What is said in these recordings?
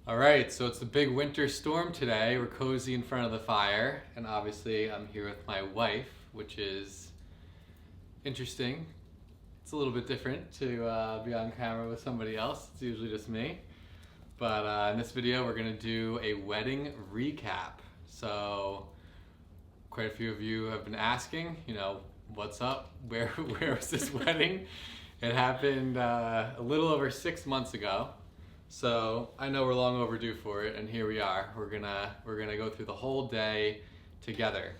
All right, so it's a big winter storm today. We're cozy in front of the fire, and obviously I'm here with my wife, which is interesting. It's a little bit different to be on camera with somebody else. It's usually just me. But in this video, we're gonna do a wedding recap. So quite a few of you have been asking, what's up? Where was this wedding? It happened a little over 6 months ago. So I know we're long overdue for it, and here we are. We're gonna go through the whole day together.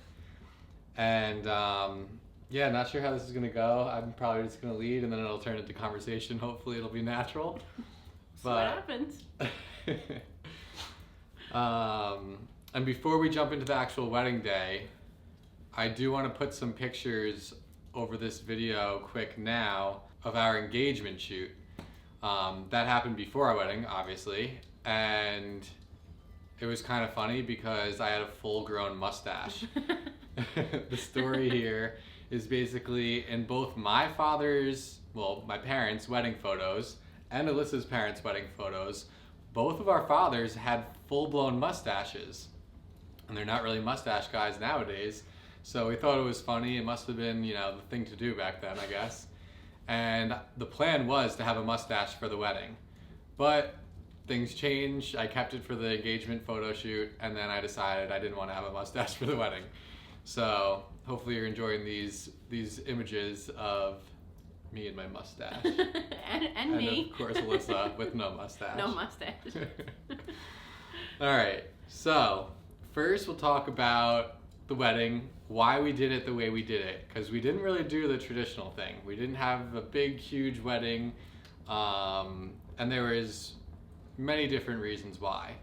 And not sure how this is gonna go. I'm probably just gonna lead, and then it'll turn into conversation. Hopefully, it'll be natural. So what happens? And before we jump into the actual wedding day, I do want to put some pictures over this video quick now of our engagement shoot. That happened before our wedding, obviously, and it was kind of funny because I had a full-grown mustache. The story here is basically in both my parents' wedding photos and Alyssa's parents' wedding photos, both of our fathers had full-blown mustaches. And they're not really mustache guys nowadays, so we thought it was funny. It must have been, the thing to do back then, I guess. And the plan was to have a mustache for the wedding. But things changed. I kept it for the engagement photo shoot, and then I decided I didn't want to have a mustache for the wedding. So hopefully you're enjoying these images of me and my mustache. and me. And of course Alyssa with no mustache. No mustache. All right, so first we'll talk about the wedding, why we did it the way we did it, because we didn't really do the traditional thing. We didn't have a big, huge wedding, and there was many different reasons why.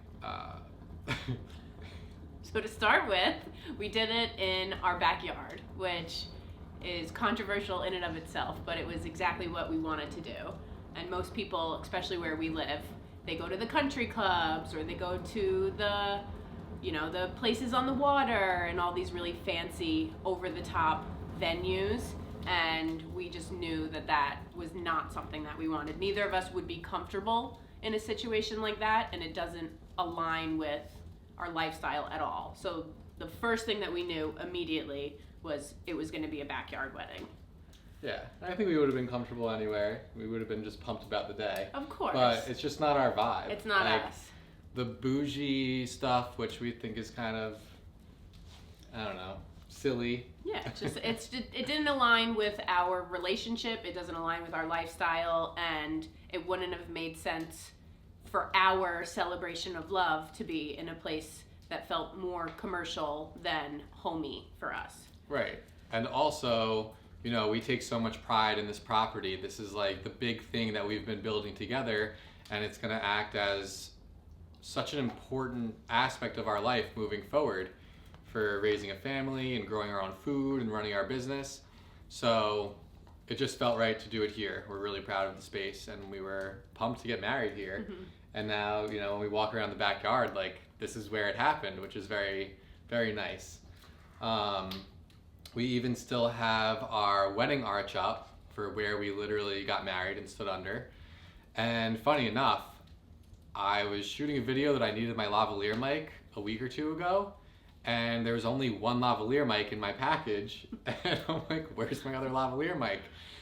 So to start with, we did it in our backyard, which is controversial in and of itself, but it was exactly what we wanted to do. And most people, especially where we live, they go to the country clubs or they go to the places on the water and all these really fancy, over-the-top venues. And we just knew that was not something that we wanted. Neither of us would be comfortable in a situation like that, and it doesn't align with our lifestyle at all. So the first thing that we knew immediately was it was going to be a backyard wedding. Yeah, I think we would have been comfortable anywhere. We would have been just pumped about the day. Of course. But it's just not our vibe. It's not us. The bougie stuff, which we think is kind of, I don't know, silly. Yeah, it didn't align with our relationship. It doesn't align with our lifestyle, and it wouldn't have made sense for our celebration of love to be in a place that felt more commercial than homey for us. Right, and also, we take so much pride in this property. This is like the big thing that we've been building together, and it's going to act as such an important aspect of our life moving forward for raising a family and growing our own food and running our business. So it just felt right to do it here. We're really proud of the space, and we were pumped to get married here. Mm-hmm. And now, when we walk around the backyard, this is where it happened, which is very, very nice. We even still have our wedding arch up for where we literally got married and stood under. And funny enough, I was shooting a video that I needed my lavalier mic a week or two ago, and there was only one lavalier mic in my package, and I'm like, where's my other lavalier mic?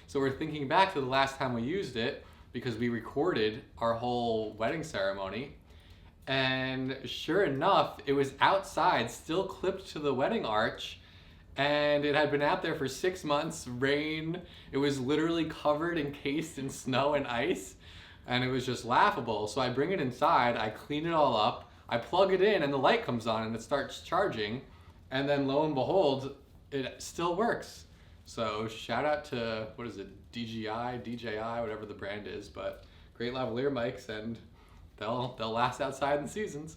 So we're thinking back to the last time we used it, because we recorded our whole wedding ceremony, and sure enough, it was outside, still clipped to the wedding arch, and it had been out there for 6 months, rain, it was literally covered, encased in snow and ice. And it was just laughable. So I bring it inside, I clean it all up, I plug it in, and the light comes on and it starts charging. And then lo and behold, it still works. So shout out to, DJI, whatever the brand is, but great lavalier mics, and they'll last outside in the seasons.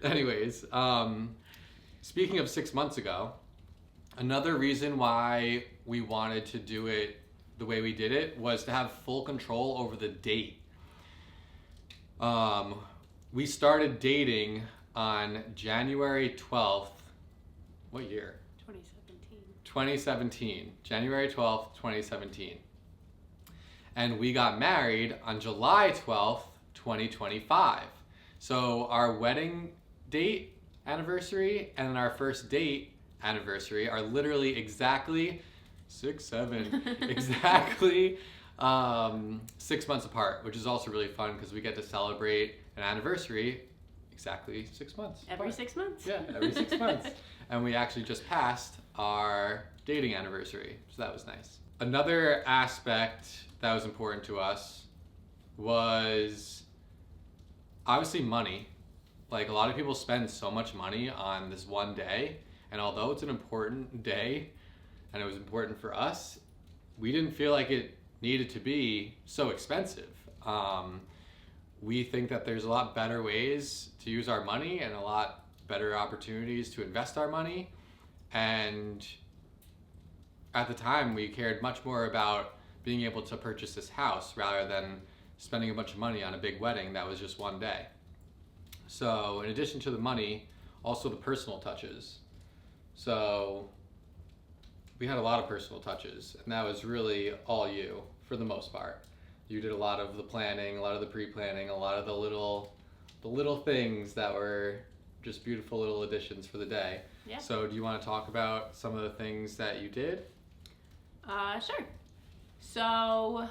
Anyways, speaking of 6 months ago, another reason why we wanted to do it the way we did it was to have full control over the date. We started dating on January 12th. What year? 2017. 2017. January 12th, 2017. And we got married on July 12th, 2025. So our wedding date anniversary and our first date anniversary are literally exactly 6 months apart, which is also really fun because we get to celebrate an anniversary exactly 6 months. Every 6 months? Yeah, every 6 months. And we actually just passed our dating anniversary, so that was nice. Another aspect that was important to us was obviously money. Like, a lot of people spend so much money on this one day, and although it's an important day and it was important for us, we didn't feel like it needed to be so expensive. We think that there's a lot better ways to use our money and a lot better opportunities to invest our money. And at the time, we cared much more about being able to purchase this house rather than spending a bunch of money on a big wedding that was just one day. So in addition to the money, also the personal touches. So we had a lot of personal touches, and that was really all you for the most part. You did a lot of the planning, a lot of the pre-planning, a lot of the little things that were just beautiful little additions for the day. Yeah. So do you want to talk about some of the things that you did? Sure. So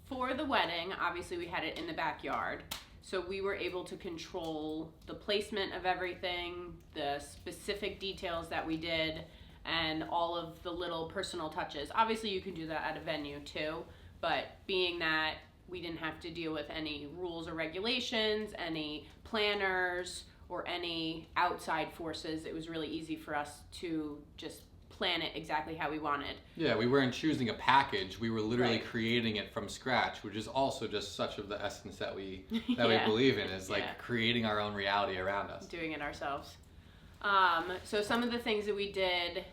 for the wedding, obviously we had it in the backyard. So we were able to control the placement of everything, the specific details that we did, and all of the little personal touches. Obviously you can do that at a venue too, but being that we didn't have to deal with any rules or regulations, any planners, or any outside forces, it was really easy for us to just plan it exactly how we wanted. Yeah, we weren't choosing a package. We were literally Right. creating it from scratch, which is also just such of the essence that we Yeah. we believe in, is like Yeah. creating our own reality around us. Doing it ourselves. So some of the things that we did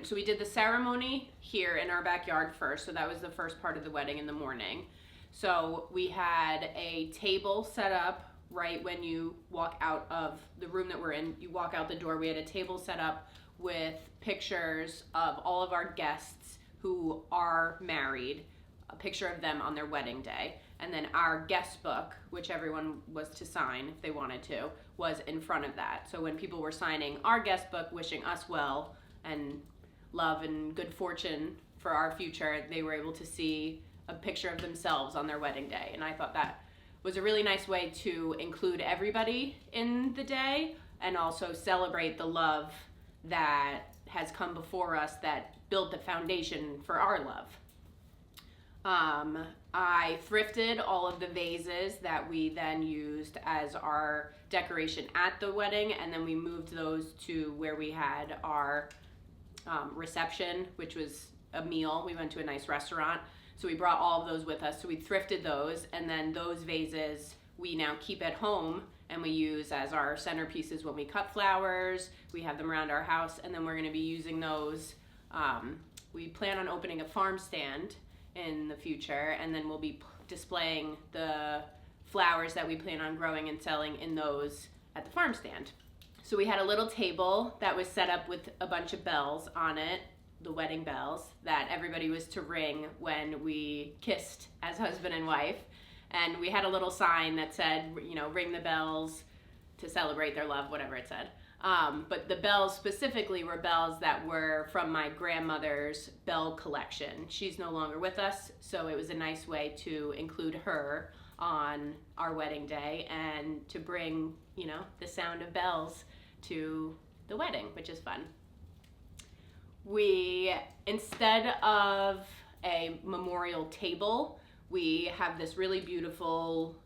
so we did the ceremony here in our backyard first. So that was the first part of the wedding in the morning. So we had a table set up right when you walk out of the room that we're in. You walk out the door. We had a table set up with pictures of all of our guests who are married, a picture of them on their wedding day. And then our guest book, which everyone was to sign if they wanted to, was in front of that. So when people were signing our guest book, wishing us well and love and good fortune for our future, they were able to see a picture of themselves on their wedding day. And I thought that was a really nice way to include everybody in the day and also celebrate the love that has come before us that built the foundation for our love. I thrifted all of the vases that we then used as our decoration at the wedding, and then we moved those to where we had our reception, which was a meal. We went to a nice restaurant, so we brought all of those with us. So we thrifted those, and then those vases we now keep at home and we use as our centerpieces when we cut flowers. We have them around our house, and then we're going to be using those. We plan on opening a farm stand in the future, and then we'll be displaying the flowers that we plan on growing and selling in those at the farm stand. So we had a little table that was set up with a bunch of bells on it, the wedding bells, that everybody was to ring when we kissed as husband and wife. And we had a little sign that said, ring the bells to celebrate their love, whatever it said. But the bells specifically were bells that were from my grandmother's bell collection. She's no longer with us, so it was a nice way to include her on our wedding day and to bring, the sound of bells to the wedding, which is fun. We, instead of a memorial table, we have this really beautiful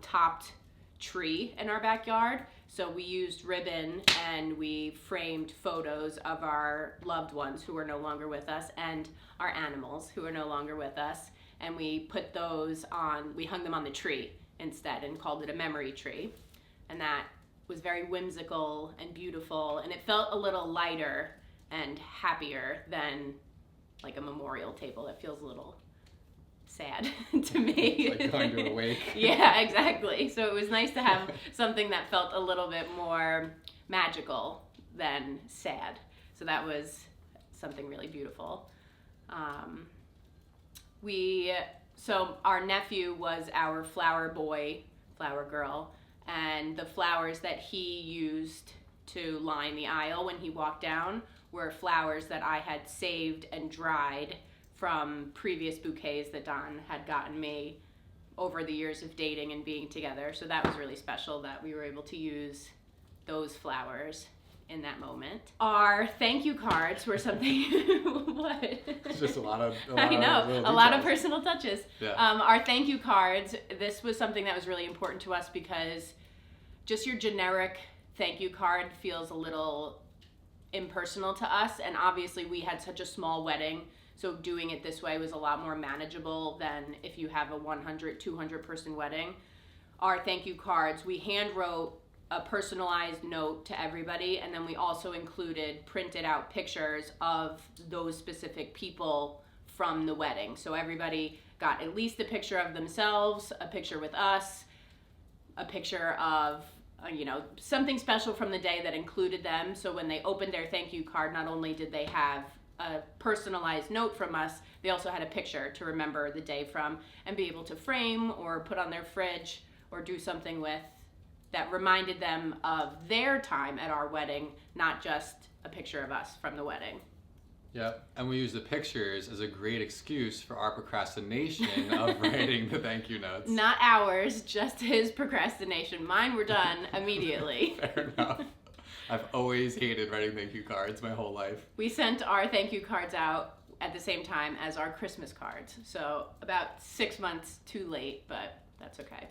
topped tree in our backyard. So we used ribbon and we framed photos of our loved ones who are no longer with us and our animals who are no longer with us. And we put those we hung them on the tree instead and called it a memory tree. And that was very whimsical and beautiful, and it felt a little lighter and happier than like a memorial table. It feels a little sad to me. Like going to a wake. Yeah, exactly. So it was nice to have something that felt a little bit more magical than sad. So that was something really beautiful. So our nephew was our flower boy flower girl. And the flowers that he used to line the aisle when he walked down were flowers that I had saved and dried from previous bouquets that Don had gotten me over the years of dating and being together. So that was really special that we were able to use those flowers in that moment. Our thank you cards were something. What? It's just a lot of a lot of personal touches. Yeah. Our thank you cards, this was something that was really important to us because just your generic thank you card feels a little impersonal to us, and obviously we had such a small wedding, so doing it this way was a lot more manageable than if you have a 100, 200 person wedding. Our thank you cards, we hand wrote a personalized note to everybody, and then we also included printed out pictures of those specific people from the wedding. So everybody got at least a picture of themselves, a picture with us, a picture of something special from the day that included them. So when they opened their thank you card, not only did they have a personalized note from us, they also had a picture to remember the day from and be able to frame or put on their fridge or do something with that reminded them of their time at our wedding, not just a picture of us from the wedding. Yep, and we use the pictures as a great excuse for our procrastination of writing the thank you notes. Not ours, just his procrastination. Mine were done immediately. Fair enough. I've always hated writing thank you cards my whole life. We sent our thank you cards out at the same time as our Christmas cards, so about 6 months too late, but that's okay.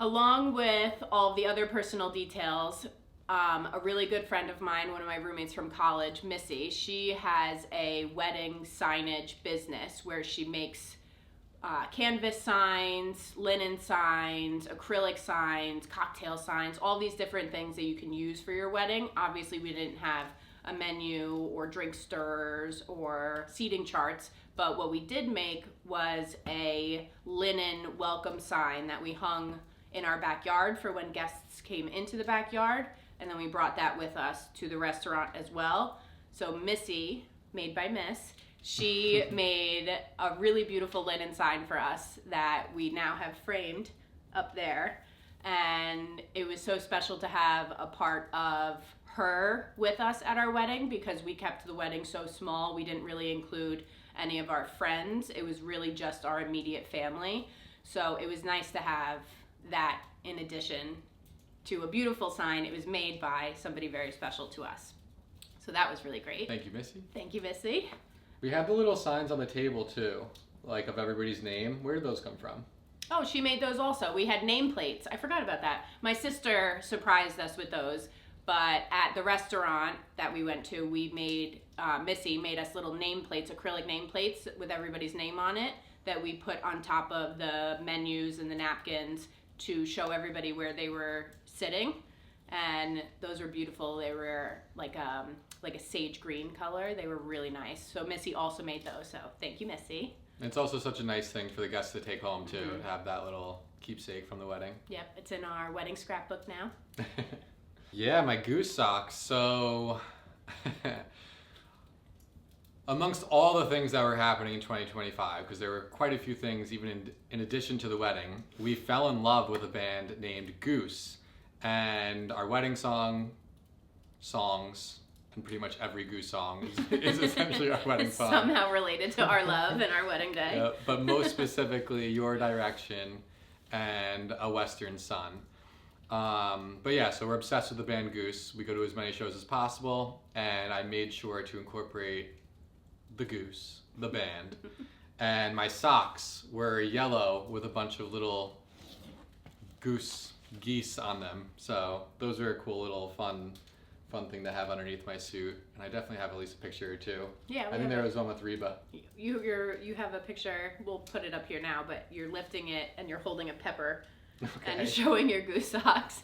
Along with all the other personal details, a really good friend of mine, one of my roommates from college, Missy, she has a wedding signage business where she makes canvas signs, linen signs, acrylic signs, cocktail signs, all these different things that you can use for your wedding. Obviously, we didn't have a menu or drink stirrers or seating charts, but what we did make was a linen welcome sign that we hung in our backyard for when guests came into the backyard. And then we brought that with us to the restaurant as well. So Missy, made by Miss, she made a really beautiful linen sign for us that we now have framed up there. And it was so special to have a part of her with us at our wedding because we kept the wedding so small. We didn't really include any of our friends. It was really just our immediate family. So it was nice to have that in addition to a beautiful sign. It was made by somebody very special to us. So that was really great. Thank you, Missy. Thank you, Missy. We had the little signs on the table too, like of everybody's name. Where did those come from? Oh, she made those also. We had nameplates. I forgot about that. My sister surprised us with those, but at the restaurant that we went to, we made, Missy made us little nameplates, acrylic nameplates with everybody's name on it that we put on top of the menus and the napkins to show everybody where they were sitting, and those were beautiful. They were like a sage green color. They were really nice. So Missy also made those. So thank you, Missy. It's also such a nice thing for the guests to take home too, to have that little keepsake from the wedding. Yep, it's in our wedding scrapbook now. Yeah, my goose socks. So amongst all the things that were happening in 2025, because there were quite a few things even in addition to the wedding, we fell in love with a band named Goose. And our wedding songs, and pretty much every Goose song is essentially our wedding song. Somehow related to our love and our wedding day. Yeah, but most specifically, Your Direction and A Western Sun. But yeah, so we're obsessed with the band Goose. We go to as many shows as possible, and I made sure to incorporate the Goose, the band. And my socks were yellow with a bunch of little geese on them. So those are a cool little fun thing to have underneath my suit. And I definitely have at least a picture or two. Yeah, I think there was one with Reba. You have a picture. We'll put it up here now, but you're lifting it and you're holding a pepper. Okay. And showing your goose socks.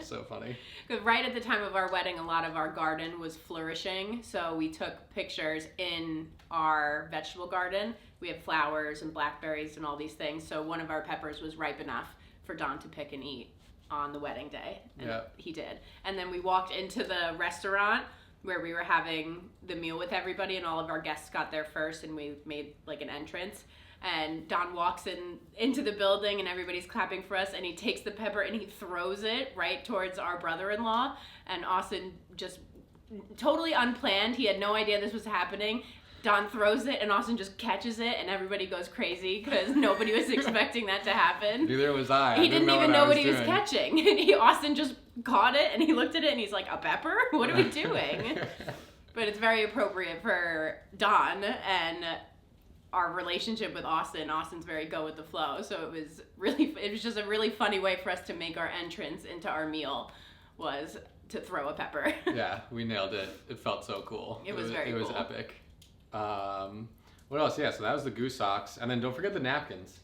So funny. Because right at the time of our wedding, a lot of our garden was flourishing. So we took pictures in our vegetable garden. We had flowers and blackberries and all these things. So one of our peppers was ripe enough for Don to pick and eat on the wedding day. And he did. And then we walked into the restaurant where we were having the meal with everybody, and all of our guests got there first, and we made like an entrance. And Don walks into the building and everybody's clapping for us, and he takes the pepper and he throws it right towards our brother-in-law. And Austin, just totally unplanned, he had no idea this was happening. Don throws it and Austin just catches it, and everybody goes crazy because nobody was expecting that to happen. Neither was I. He didn't even know what he was catching. And Austin just caught it and he looked at it and he's like, a pepper? What are we doing? But it's very appropriate for Don and our relationship with Austin. Austin's very go with the flow. So it was just a really funny way for us to make our entrance into our meal, was to throw a pepper. Yeah, we nailed it. It felt so cool. It was very cool. It was epic. What else? Yeah, so that was the goose socks. And then don't forget the napkins.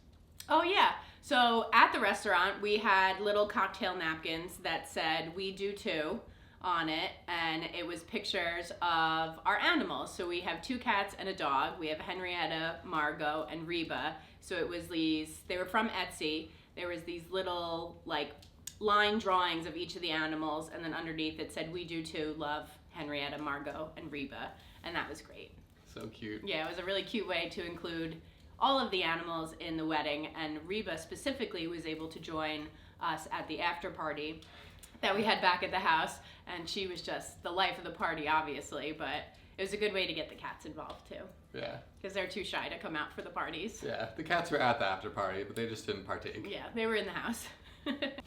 Oh, yeah. So at the restaurant, we had little cocktail napkins that said, "We do too," on it. And it was pictures of our animals. So we have 2 cats and a dog. We have Henrietta, Margot, and Reba. So it was they were from Etsy. There was these little, like, line drawings of each of the animals. And then underneath it said, "We do too, love Henrietta, Margot, and Reba." And that was great. So cute. Yeah, it was a really cute way to include all of the animals in the wedding, and Reba specifically was able to join us at the after party that we had back at the house, and she was just the life of the party, obviously, but it was a good way to get the cats involved too. Yeah. Because they're too shy to come out for the parties. Yeah, the cats were at the after party, but they just didn't partake. Yeah, they were in the house.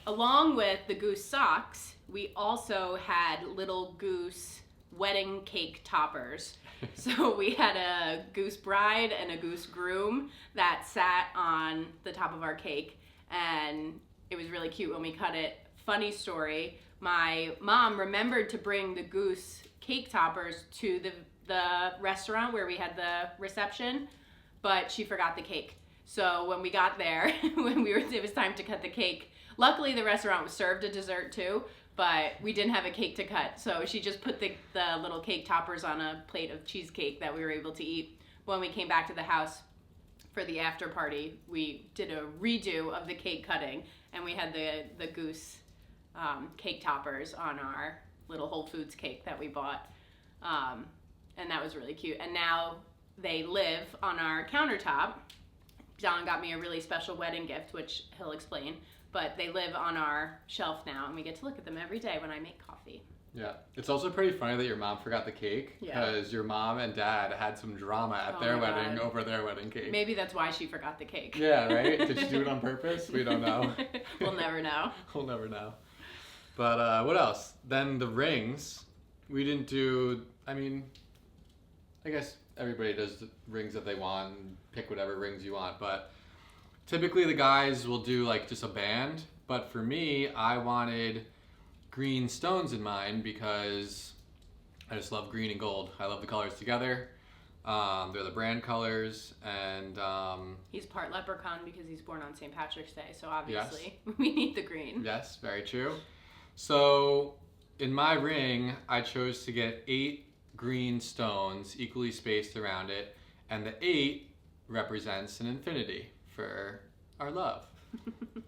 Along with the goose socks, we also had little goose wedding cake toppers. So we had a goose bride and a goose groom that sat on the top of our cake, and it was really cute when we cut it. Funny story, my mom remembered to bring the goose cake toppers to the restaurant where we had the reception, but she forgot the cake. So when we got there, it was time to cut the cake. Luckily the restaurant was served a dessert too, but we didn't have a cake to cut, so she just put the little cake toppers on a plate of cheesecake that we were able to eat. When we came back to the house for the after party, we did a redo of the cake cutting, and we had the goose cake toppers on our little Whole Foods cake that we bought, and that was really cute. And now they live on our countertop. Don got me a really special wedding gift, which he'll explain. But they live on our shelf now, and we get to look at them every day when I make coffee. Yeah. It's also pretty funny that your mom forgot the cake, because your mom and dad had some drama at their wedding over their wedding cake. Maybe that's why she forgot the cake. Yeah, right? Did she do it on purpose? We don't know. We'll never know. We'll never know. But what else? Then the rings. We didn't do, I guess everybody does the rings that they want, and pick whatever rings you want, but typically the guys will do like just a band, but for me, I wanted green stones in mine because I just love green and gold. I love the colors together. They're the brand colors, and he's part leprechaun because he's born on St. Patrick's Day, so obviously we need the green. Yes, very true. So in my ring, I chose to get 8 green stones equally spaced around it, and the 8 represents an infinity for our love.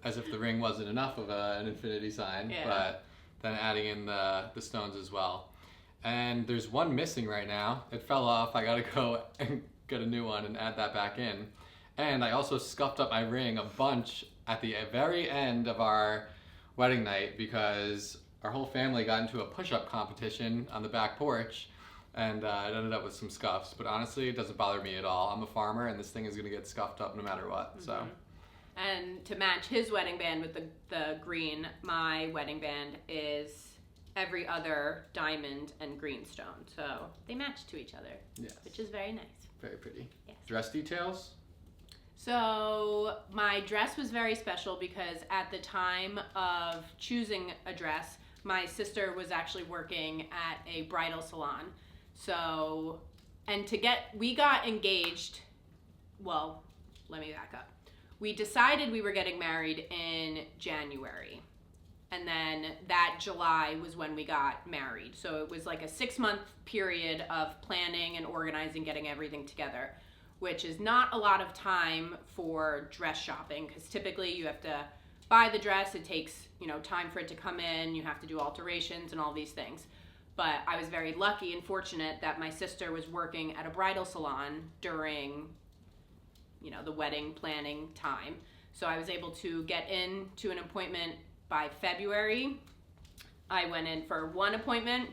As if the ring wasn't enough of an infinity sign, but then adding in the stones as well. And there's one missing right now. It fell off. I gotta go and get a new one and add that back in. And I also scuffed up my ring a bunch at the very end of our wedding night because our whole family got into a push-up competition on the back porch, and it ended up with some scuffs. But honestly, it doesn't bother me at all. I'm a farmer, and this thing is gonna get scuffed up no matter what. Mm-hmm. So. And to match his wedding band with the green, my wedding band is every other diamond and green stone. So they match to each other, which is very nice. Very pretty. Yes. Dress details? So my dress was very special because at the time of choosing a dress, my sister was actually working at a bridal salon. So, and we got engaged, well, let me back up. We decided we were getting married in January. And then that July was when we got married. So it was like a 6-month period of planning and organizing, getting everything together, which is not a lot of time for dress shopping because typically you have to buy the dress. It takes, time for it to come in. You have to do alterations and all these things. But I was very lucky and fortunate that my sister was working at a bridal salon during the wedding planning time. So I was able to get into an appointment by February. I went in for one appointment.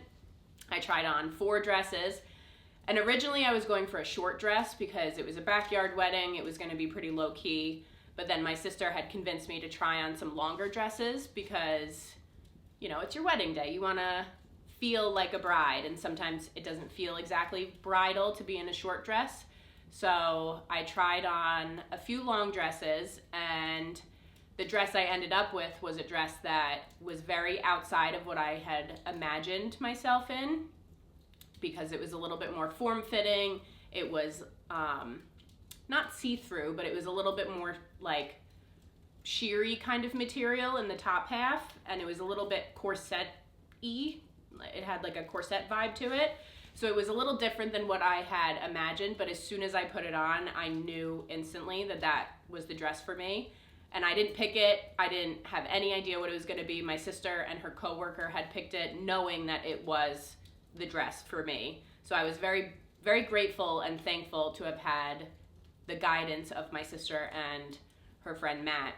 I tried on 4 dresses. And originally I was going for a short dress because it was a backyard wedding. It was going to be pretty low key. But then my sister had convinced me to try on some longer dresses because, it's your wedding day. You want to feel like a bride, and sometimes it doesn't feel exactly bridal to be in a short dress. So I tried on a few long dresses, and the dress I ended up with was a dress that was very outside of what I had imagined myself in, because it was a little bit more form-fitting. It was not see-through, but it was a little bit more like sheery kind of material in the top half, and it was a little bit corset-y. It had like a corset vibe to it. So it was a little different than what I had imagined, but as soon as I put it on, I knew instantly that that was the dress for me. And I didn't pick it. I didn't have any idea what it was going to be. My sister and her coworker had picked it knowing that it was the dress for me. So I was very, very grateful and thankful to have had the guidance of my sister and her friend Matt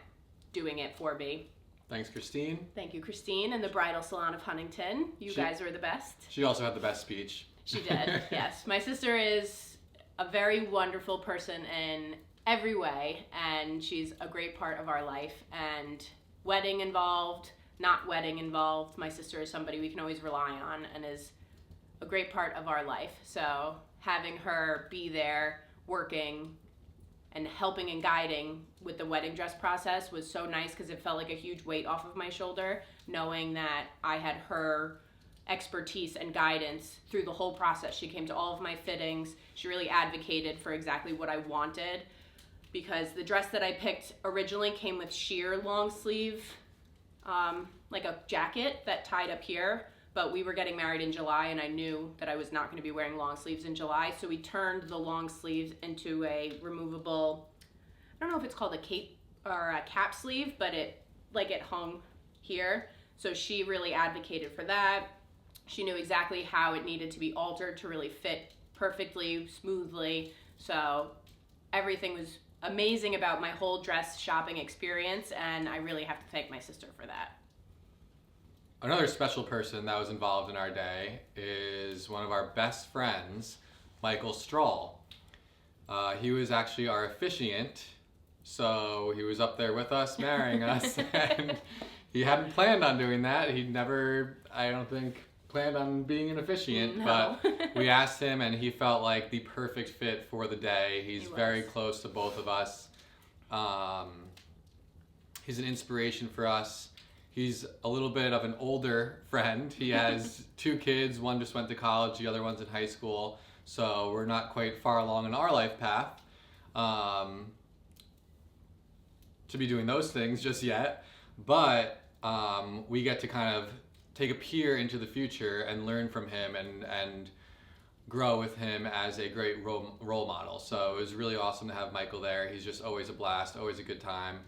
doing it for me. Thanks, Christine. Thank you, Christine, and the Bridal Salon of Huntington. You guys were the best. She also had the best speech. She did, yes. My sister is a very wonderful person in every way, and she's a great part of our life. And wedding involved, not wedding involved, my sister is somebody we can always rely on and is a great part of our life. So having her be there working and helping and guiding with the wedding dress process was so nice, because it felt like a huge weight off of my shoulder, knowing that I had her expertise and guidance through the whole process. She came to all of my fittings. She really advocated for exactly what I wanted, because the dress that I picked originally came with sheer long sleeve, like a jacket that tied up here, but we were getting married in July and I knew that I was not going to be wearing long sleeves in July, so we turned the long sleeves into a removable, I don't know if it's called a cape or a cap sleeve, but it hung here. So she really advocated for that. She knew exactly how it needed to be altered to really fit perfectly, smoothly. So everything was amazing about my whole dress shopping experience, and I really have to thank my sister for that. Another special person that was involved in our day is one of our best friends, Michael Stroll. He was actually our officiant, so he was up there with us, marrying us, and he hadn't planned on doing that. He'd never, I don't think, planned on being an officiant, no. But we asked him and he felt like the perfect fit for the day. He's very close to both of us. He's an inspiration for us. He's a little bit of an older friend. He has 2 kids. One just went to college, the other one's in high school. So we're not quite far along in our life path to be doing those things just yet. But we get to kind of take a peer into the future and learn from him and grow with him as a great role model. So it was really awesome to have Michael there. He's just always a blast, always a good time.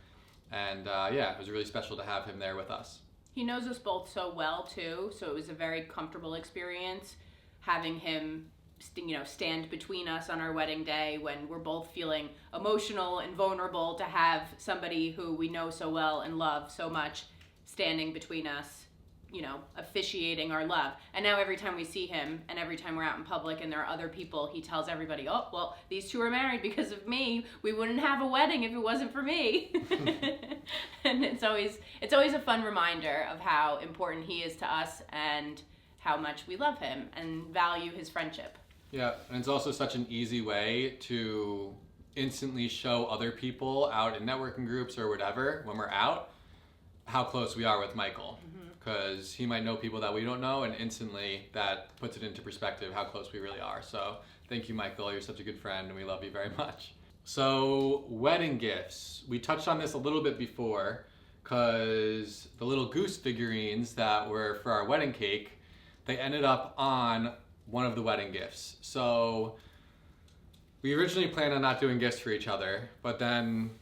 And yeah, it was really special to have him there with us. He knows us both so well too, so it was a very comfortable experience having him stand between us on our wedding day when we're both feeling emotional and vulnerable, to have somebody who we know so well and love so much standing between us, officiating our love. And now every time we see him and every time we're out in public and there are other people, he tells everybody, oh, well, these 2 are married because of me. We wouldn't have a wedding if it wasn't for me. And it's always a fun reminder of how important he is to us and how much we love him and value his friendship. Yeah, and it's also such an easy way to instantly show other people out in networking groups or whatever, when we're out, how close we are with Michael. Because he might know people that we don't know, and instantly that puts it into perspective how close we really are. So thank you, Michael. You're such a good friend and we love you very much. So wedding gifts. We touched on this a little bit before, because the little goose figurines that were for our wedding cake, they ended up on one of the wedding gifts. So we originally planned on not doing gifts for each other, but then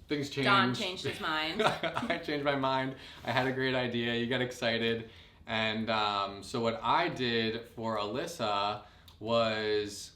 things changed. Don changed his mind. I changed my mind. I had a great idea. You got excited. And so what I did for Alissa was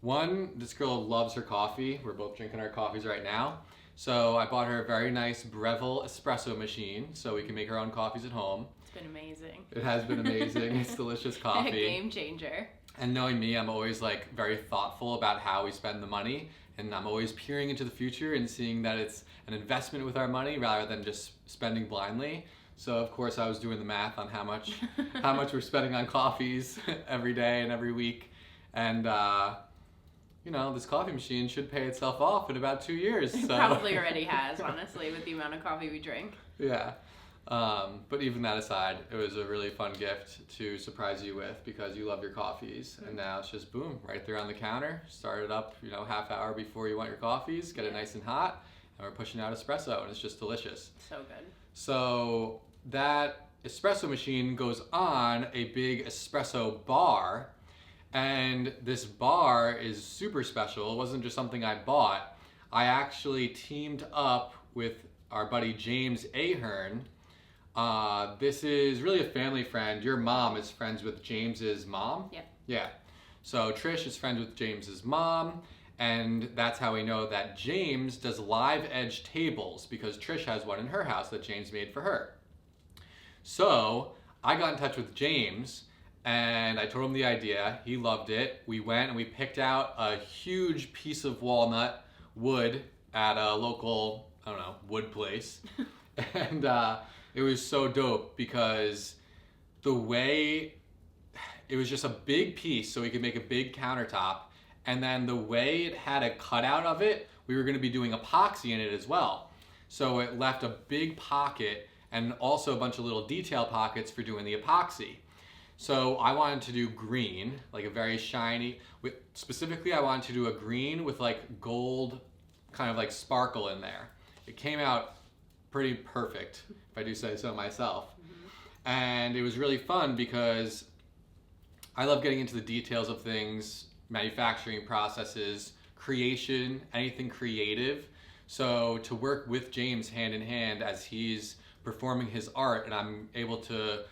One, this girl loves her coffee. We're both drinking our coffees right now. So I bought her a very nice Breville espresso machine so we can make our own coffees at home. It's been amazing. It has been amazing. It's delicious coffee. A game changer. And knowing me, I'm always like very thoughtful about how we spend the money, and I'm always peering into the future and seeing that it's an investment with our money rather than just spending blindly. So of course I was doing the math on how much we're spending on coffees every day and every week, and you know, this coffee machine should pay itself off in about 2 years. It probably already has, honestly, with the amount of coffee we drink. Yeah. But even that aside, it was a really fun gift to surprise you with because you love your coffees. And now it's just boom, right there on the counter. Start it up, you know, half hour before you want your coffees, get it nice and hot, and we're pushing out espresso, and it's just delicious. So good. So that espresso machine goes on a big espresso bar, and this bar is super special. It wasn't just something I bought. I actually teamed up with our buddy James Ahern. This is really a family friend. Your mom is friends with James's mom? Yeah. Yeah. So Trish is friends with James's mom, and that's how we know that James does live edge tables because Trish has one in her house that James made for her. So I got in touch with James and I told him the idea. He loved it. We went and we picked out a huge piece of walnut wood at a local, I don't know, wood place. And it was so dope because the way it was just a big piece so we could make a big countertop, and then the way it had a cutout of it, we were going to be doing epoxy in it as well. So it left a big pocket and also a bunch of little detail pockets for doing the epoxy. So I wanted to do green, like a very shiny, specifically I wanted to do a green with like gold kind of like sparkle in there. It came out pretty perfect, if I do say so myself. Mm-hmm. And it was really fun because I love getting into the details of things, manufacturing processes, creation, anything creative. So to work with James hand in hand as he's performing his art and I'm able to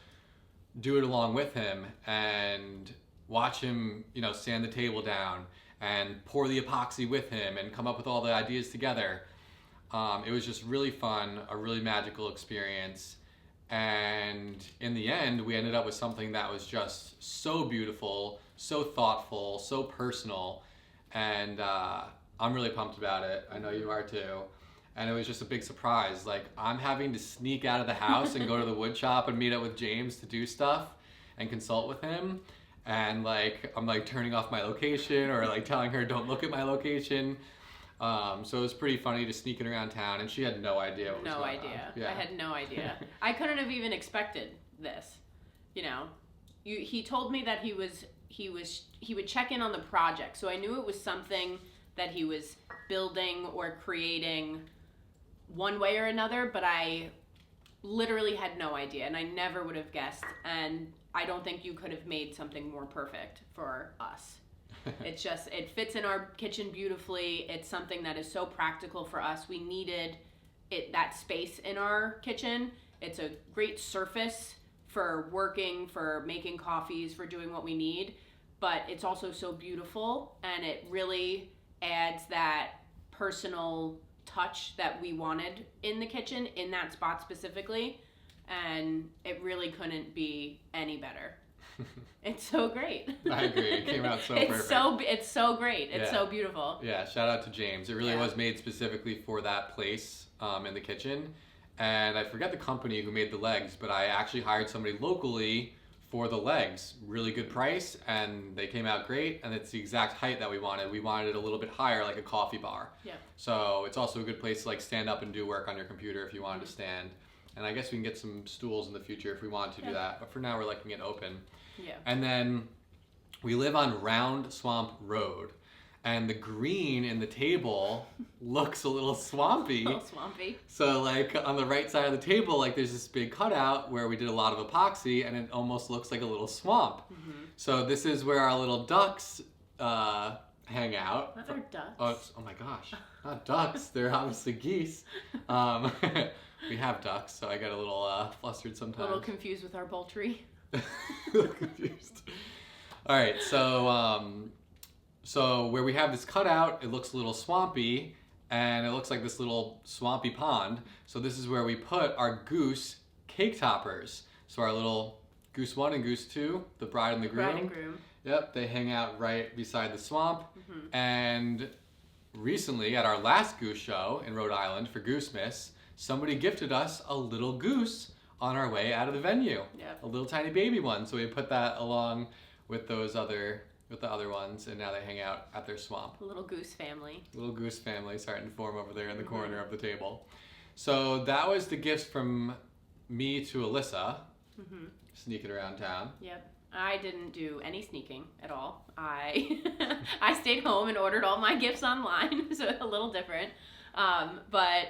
do it along with him and watch him, you know, sand the table down and pour the epoxy with him and come up with all the ideas together. It was just really fun, a really magical experience. And in the end, we ended up with something that was just so beautiful, so thoughtful, so personal. And I'm really pumped about it. I know you are too. And it was just a big surprise. Like, I'm having to sneak out of the house and go to the wood shop and meet up with James to do stuff and consult with him. And like, I'm like turning off my location or like telling her, don't look at my location. So it was pretty funny just sneaking around town, and she had no idea what was going on. No idea. Yeah. I had no idea. I couldn't have even expected this. You know, he told me that he would check in on the project, so I knew it was something that he was building or creating one way or another, but I literally had no idea, and I never would have guessed, and I don't think you could have made something more perfect for us. It's just, it fits in our kitchen beautifully. It's something that is so practical for us. We needed that space in our kitchen. It's a great surface for working, for making coffees, for doing what we need, but it's also so beautiful, and it really adds that personal touch that we wanted in the kitchen, in that spot specifically, and it really couldn't be any better. It's so great. I agree. It came out so perfect. It's so great. It's so beautiful. Yeah, shout out to James. It really was made specifically for that place in the kitchen. And I forget the company who made the legs, but I actually hired somebody locally for the legs. Really good price, and they came out great, and it's the exact height that we wanted. We wanted it a little bit higher, like a coffee bar. Yeah. So it's also a good place to like stand up and do work on your computer if you wanted to stand. And I guess we can get some stools in the future if we want to do that. But for now, we're liking it open. Yeah. And then we live on Round Swamp Road, and the green in the table looks a little swampy. A little swampy. So like on the right side of the table, like there's this big cutout where we did a lot of epoxy, and it almost looks like a little swamp. Mm-hmm. So this is where our little ducks hang out. Not our ducks. Oh my gosh, not ducks. They're obviously geese. We have ducks, so I get a little flustered sometimes. A little confused with our poultry. Confused. All right, so So where we have this cutout, it looks a little swampy, and it looks like this little swampy pond. So this is where we put our goose cake toppers. So our little goose 1 and goose 2, the bride and the groom. Bride and groom. Yep, they hang out right beside the swamp. Mm-hmm. And recently, at our last goose show in Rhode Island for Goosemas, somebody gifted us a little goose on our way out of the venue. Yep. A little tiny baby one. So we put that along with the other ones, and now they hang out at their swamp. A little goose family. Little goose family starting to form over there in the corner of the table. So that was the gifts from me to Alissa, sneaking around town. Yep. I didn't do any sneaking at all. I stayed home and ordered all my gifts online, so a little different. But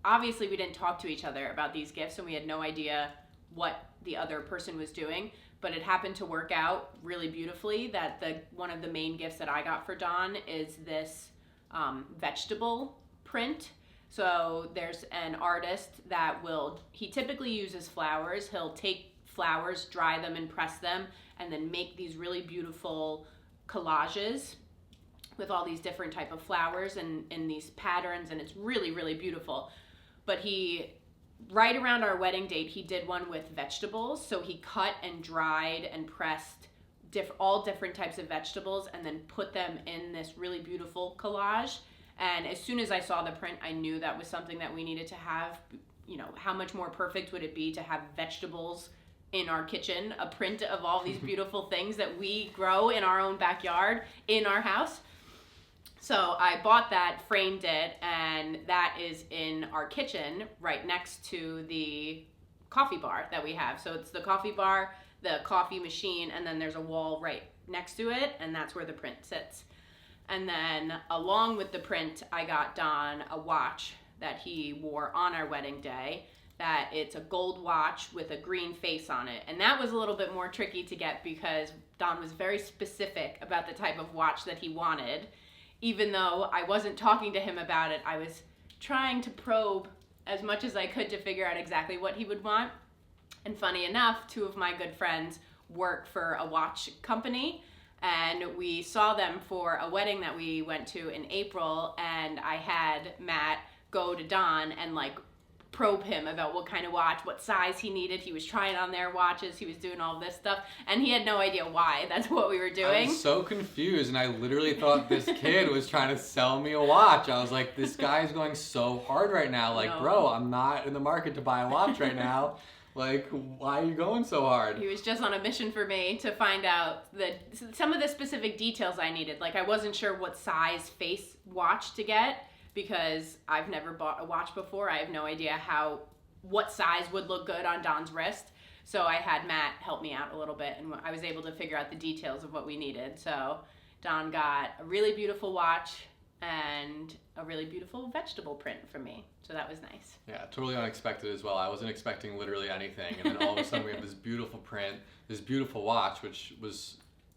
obviously we didn't talk to each other about these gifts, and we had no idea what the other person was doing. But it happened to work out really beautifully that one of the main gifts that I got for Don is this vegetable print. So there's an artist that he typically uses flowers. He'll take flowers, dry them and press them, and then make these really beautiful collages with all these different type of flowers and these patterns, and it's really, really beautiful. But right around our wedding date, he did one with vegetables. So he cut and dried and pressed all different types of vegetables and then put them in this really beautiful collage. And as soon as I saw the print, I knew that was something that we needed to have. You know, how much more perfect would it be to have vegetables in our kitchen, a print of all these beautiful things that we grow in our own backyard, in our house. So I bought that, framed it, and that is in our kitchen right next to the coffee bar that we have. So it's the coffee bar, the coffee machine, and then there's a wall right next to it, and that's where the print sits. And then along with the print, I got Don a watch that he wore on our wedding day. That it's a gold watch with a green face on it. And that was a little bit more tricky to get because Don was very specific about the type of watch that he wanted. Even though I wasn't talking to him about it, I was trying to probe as much as I could to figure out exactly what he would want. And funny enough, 2 of my good friends work for a watch company, and we saw them for a wedding that we went to in April, and I had Matt go to Don and probe him about what kind of watch, what size he needed. He was trying on their watches. He was doing all this stuff, and he had no idea why. That's what we were doing. I was so confused, and I literally thought this kid was trying to sell me a watch. I was like, this guy's going so hard right now. No. Bro, I'm not in the market to buy a watch right now. Why are you going so hard? He was just on a mission for me to find out some of the specific details I needed. I wasn't sure what size face watch to get, because I've never bought a watch before. I have no idea what size would look good on Don's wrist. So I had Matt help me out a little bit, and I was able to figure out the details of what we needed. So Don got a really beautiful watch and a really beautiful vegetable print from me. So that was nice. Yeah, totally unexpected as well. I wasn't expecting literally anything. And then all of a sudden we have this beautiful print, this beautiful watch, which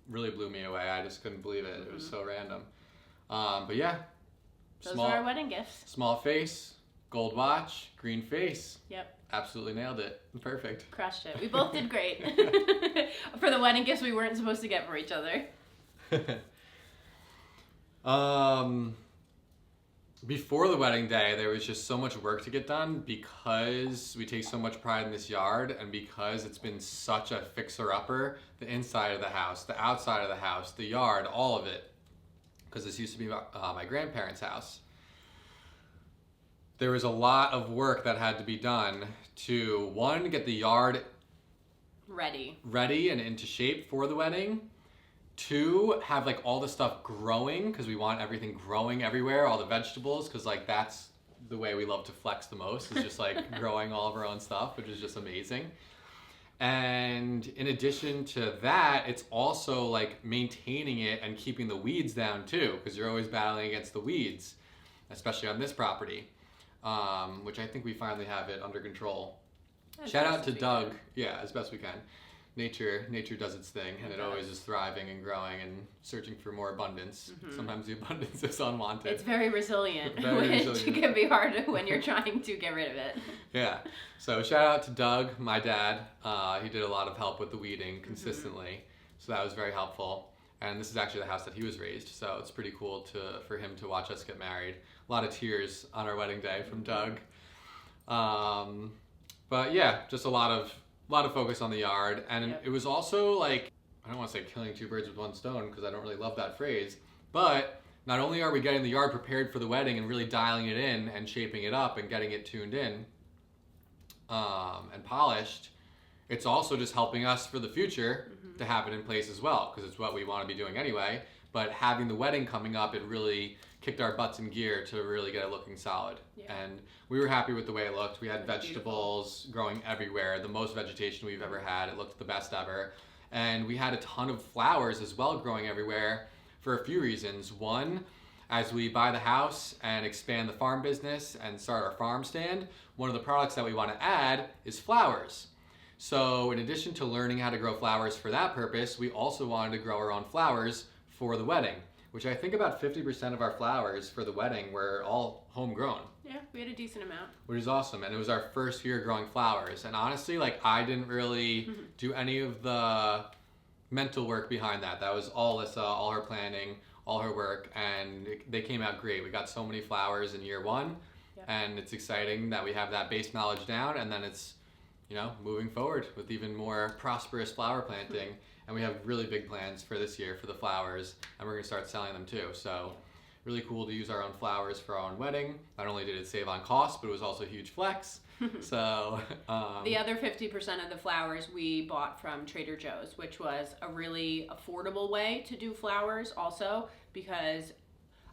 really blew me away. I just couldn't believe it. It was so random. But yeah. Those were our wedding gifts. Small face, gold watch, green face. Yep. Absolutely nailed it. Perfect. Crushed it. We both did great. For the wedding gifts we weren't supposed to get for each other. Before the wedding day, there was just so much work to get done because we take so much pride in this yard, and because it's been such a fixer-upper, the inside of the house, the outside of the house, the yard, all of it. Because this used to be my grandparents' house. There was a lot of work that had to be done to, 1, get the yard ready and into shape for the wedding. 2, have all the stuff growing, because we want everything growing everywhere, all the vegetables, because that's the way we love to flex the most, is just growing all of our own stuff, which is just amazing. And in addition to that, it's also maintaining it and keeping the weeds down too, because you're always battling against the weeds, especially on this property, which I think we finally have it under control. Shout out to Doug. Yeah, as best we can. Nature does its thing, and it always is thriving and growing and searching for more abundance. Mm-hmm. Sometimes the abundance is unwanted. It's very resilient, which can be hard when you're trying to get rid of it. Yeah. So shout out to Doug, my dad. He did a lot of help with the weeding consistently, so that was very helpful. And this is actually the house that he was raised, so it's pretty cool for him to watch us get married. A lot of tears on our wedding day from Doug. But yeah, just a lot of focus on the yard, and it was also like, I don't want to say killing two birds with one stone because I don't really love that phrase, but not only are we getting the yard prepared for the wedding and really dialing it in and shaping it up and getting it tuned in and polished, it's also just helping us for the future to have it in place as well, because it's what we want to be doing anyway. But having the wedding coming up, it really kicked our butts in gear to really get it looking solid. And we were happy with the way it looked. We had vegetables growing everywhere, the most vegetation we've ever had. It looked the best ever. And we had a ton of flowers as well growing everywhere for a few reasons. One, as we buy the house and expand the farm business and start our farm stand, one of the products that we want to add is flowers. So in addition to learning how to grow flowers for that purpose, we also wanted to grow our own flowers for the wedding, which I think about 50% of our flowers for the wedding were all homegrown. Yeah, we had a decent amount. Which is awesome. And it was our first year growing flowers. And honestly, like, I didn't really do any of the mental work behind that. That was all Alissa, all her planning, all her work, and they came out great. We got so many flowers in year one, and it's exciting that we have that base knowledge down, and then it's, moving forward with even more prosperous flower planting. And we have really big plans for this year for the flowers, and we're going to start selling them too. So really cool to use our own flowers for our own wedding. Not only did it save on cost, but it was also a huge flex. So the other 50% of the flowers we bought from Trader Joe's, which was a really affordable way to do flowers also, because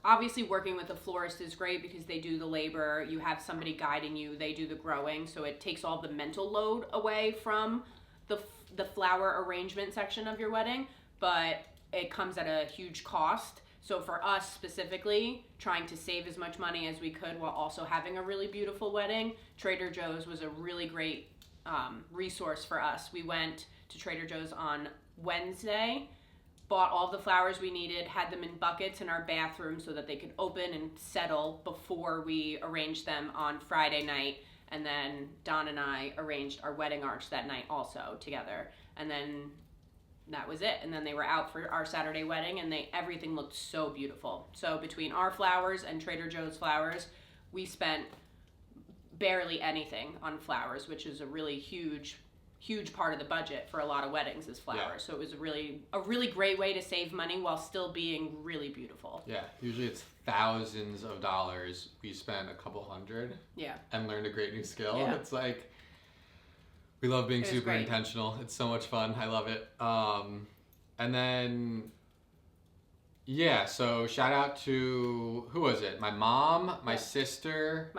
obviously working with a florist is great because they do the labor, you have somebody guiding you, they do the growing, so it takes all the mental load away from the flower arrangement section of your wedding, but it comes at a huge cost. So for us specifically, trying to save as much money as we could while also having a really beautiful wedding, Trader Joe's was a really great resource for us. We went to Trader Joe's on Wednesday, bought all the flowers we needed, had them in buckets in our bathroom so that they could open and settle before we arranged them on Friday night. And then Don and I arranged our wedding arch that night also together. And then that was it. And then they were out for our Saturday wedding, and everything looked so beautiful. So between our flowers and Trader Joe's flowers, we spent barely anything on flowers, which is a really huge part of the budget for a lot of weddings is flowers. Yeah. So it was a really great way to save money while still being really beautiful. Yeah, usually it's thousands of dollars. We spent a couple hundred. Yeah. And learned a great new skill. Yeah. It's like, we love being super great. Intentional. It's so much fun. I love it. And then, so shout out to, who was it? My mom, my sister,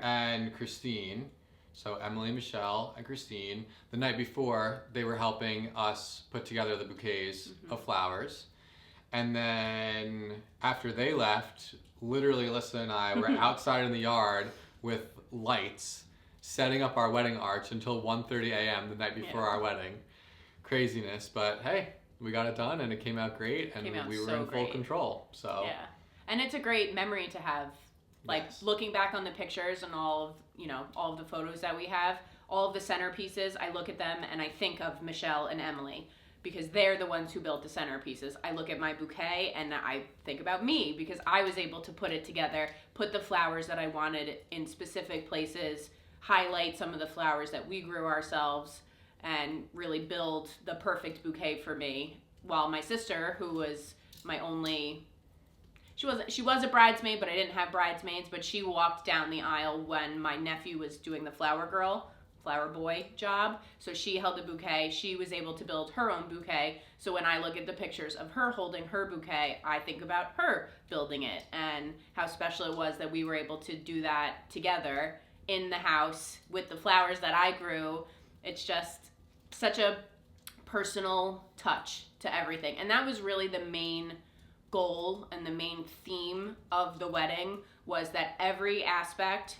and Christine. So Emily, Michelle, and Christine. The night before, they were helping us put together the bouquets of flowers. And then after they left, literally Alissa and I were outside in the yard with lights, setting up our wedding arch until 1:30 a.m. the night before our wedding. Craziness, but hey, we got it done and it came out great, and we were in full control. So yeah, and it's a great memory to have. Like looking back on the pictures and all of the photos that we have, all of the centerpieces, I look at them and I think of Michelle and Emily because they're the ones who built the centerpieces. I look at my bouquet and I think about me because I was able to put it together, put the flowers that I wanted in specific places, highlight some of the flowers that we grew ourselves, and really build the perfect bouquet for me. While my sister, who was my only... She was a bridesmaid, but I didn't have bridesmaids, but she walked down the aisle when my nephew was doing the flower boy job. So she held the bouquet. She was able to build her own bouquet. So when I look at the pictures of her holding her bouquet, I think about her building it and how special it was that we were able to do that together in the house with the flowers that I grew. It's just such a personal touch to everything. And that was really the main goal and the main theme of the wedding, was that every aspect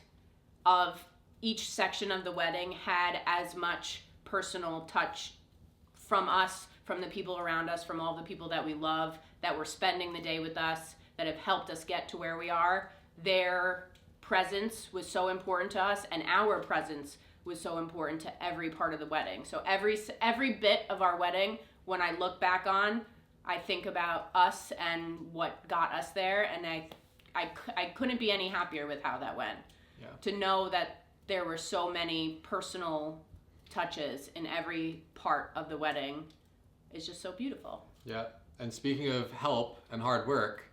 of each section of the wedding had as much personal touch from us, from the people around us, from all the people that we love, that were spending the day with us, that have helped us get to where we are. Their presence was so important to us, and our presence was so important to every part of the wedding. So every bit of our wedding, when I look back on, I think about us and what got us there, and I couldn't be any happier with how that went. Yeah. To know that there were so many personal touches in every part of the wedding is just so beautiful. Yeah. And speaking of help and hard work,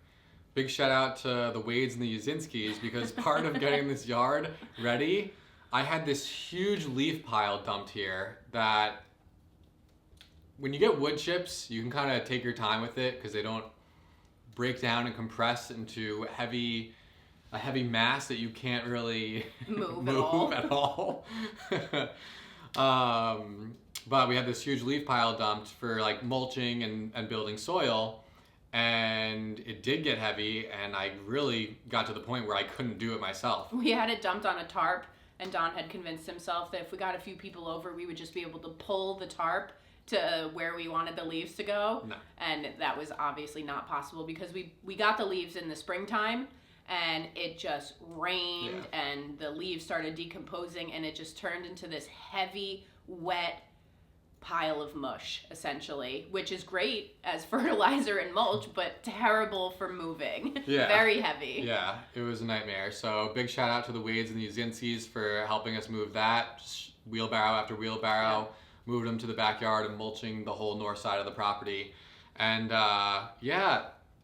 big shout out to the Wades and the Yazinskis, because part of getting this yard ready, I had this huge leaf pile dumped here that when you get wood chips, you can kind of take your time with it because they don't break down and compress into a heavy mass that you can't really move at all. But we had this huge leaf pile dumped for like mulching and building soil, and it did get heavy, and I really got to the point where I couldn't do it myself. We had it dumped on a tarp, and Don had convinced himself that if we got a few people over, we would just be able to pull the tarp to where we wanted the leaves to go. No. And that was obviously not possible because we got the leaves in the springtime, and it just rained, and the leaves started decomposing, and it just turned into this heavy, wet pile of mush, essentially, which is great as fertilizer and mulch, but terrible for moving. Yeah. Very heavy. Yeah, it was a nightmare. So big shout out to the Wades and the Yazinskis for helping us move that. Just wheelbarrow after wheelbarrow, moved them to the backyard and mulching the whole north side of the property. And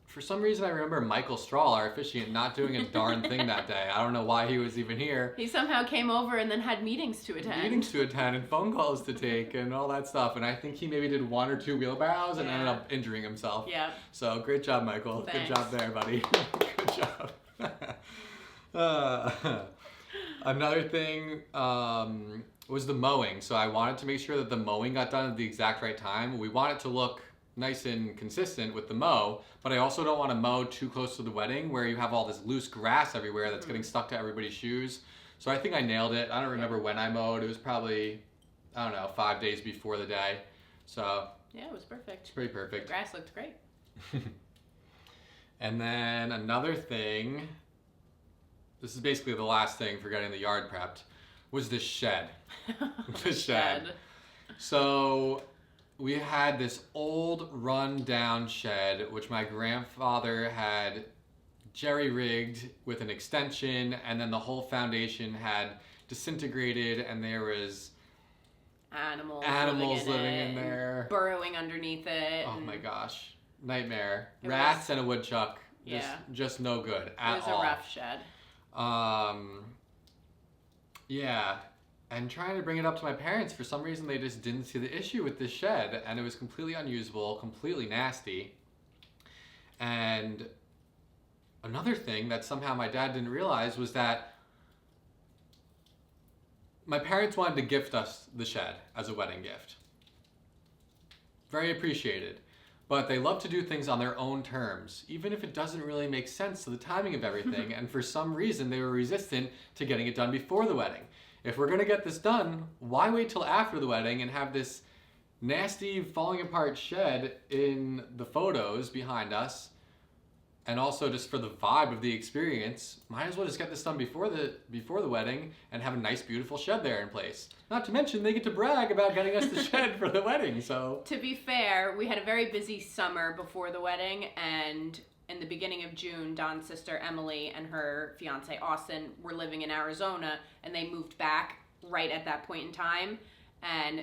for some reason I remember Michael Strahl, our officiant, not doing a darn thing that day. I don't know why he was even here. He somehow came over and then had meetings to attend. And phone calls to take and all that stuff. And I think he maybe did 1 or 2 wheelbarrows and ended up injuring himself. Yeah. So great job, Michael. Thanks. Good job there, buddy. Good job. Another thing was the mowing. So I wanted to make sure that the mowing got done at the exact right time. We want it to look nice and consistent with the mow, but I also don't want to mow too close to the wedding where you have all this loose grass everywhere that's getting stuck to everybody's shoes. So I think I nailed it. I don't remember when I mowed. It was probably, 5 days before the day. So yeah, it was perfect. It's pretty perfect. The grass looked great. And then another thing, this is basically the last thing for getting the yard prepped, was the shed. The shed. So we had this old run-down shed, which my grandfather had jerry-rigged with an extension, and then the whole foundation had disintegrated, and there was animals living in there, burrowing underneath it. Oh my gosh, nightmare! Rats and a woodchuck. Just no good at all. It was a rough shed. Yeah. And trying to bring it up to my parents, for some reason they just didn't see the issue with this shed, and it was completely unusable, completely nasty. And another thing that somehow my dad didn't realize was that my parents wanted to gift us the shed as a wedding gift. Very appreciated. But they love to do things on their own terms, even if it doesn't really make sense to the timing of everything, and for some reason they were resistant to getting it done before the wedding. If we're going to get this done, why wait till after the wedding and have this nasty falling apart shed in the photos behind us? And also just for the vibe of the experience, might as well just get this done before the wedding and have a nice beautiful shed there in place. Not to mention they get to brag about getting us the shed for the wedding. So to be fair, we had a very busy summer before the wedding, and in the beginning of June, Don's sister Emily and her fiance Austin were living in Arizona, and they moved back right at that point in time. And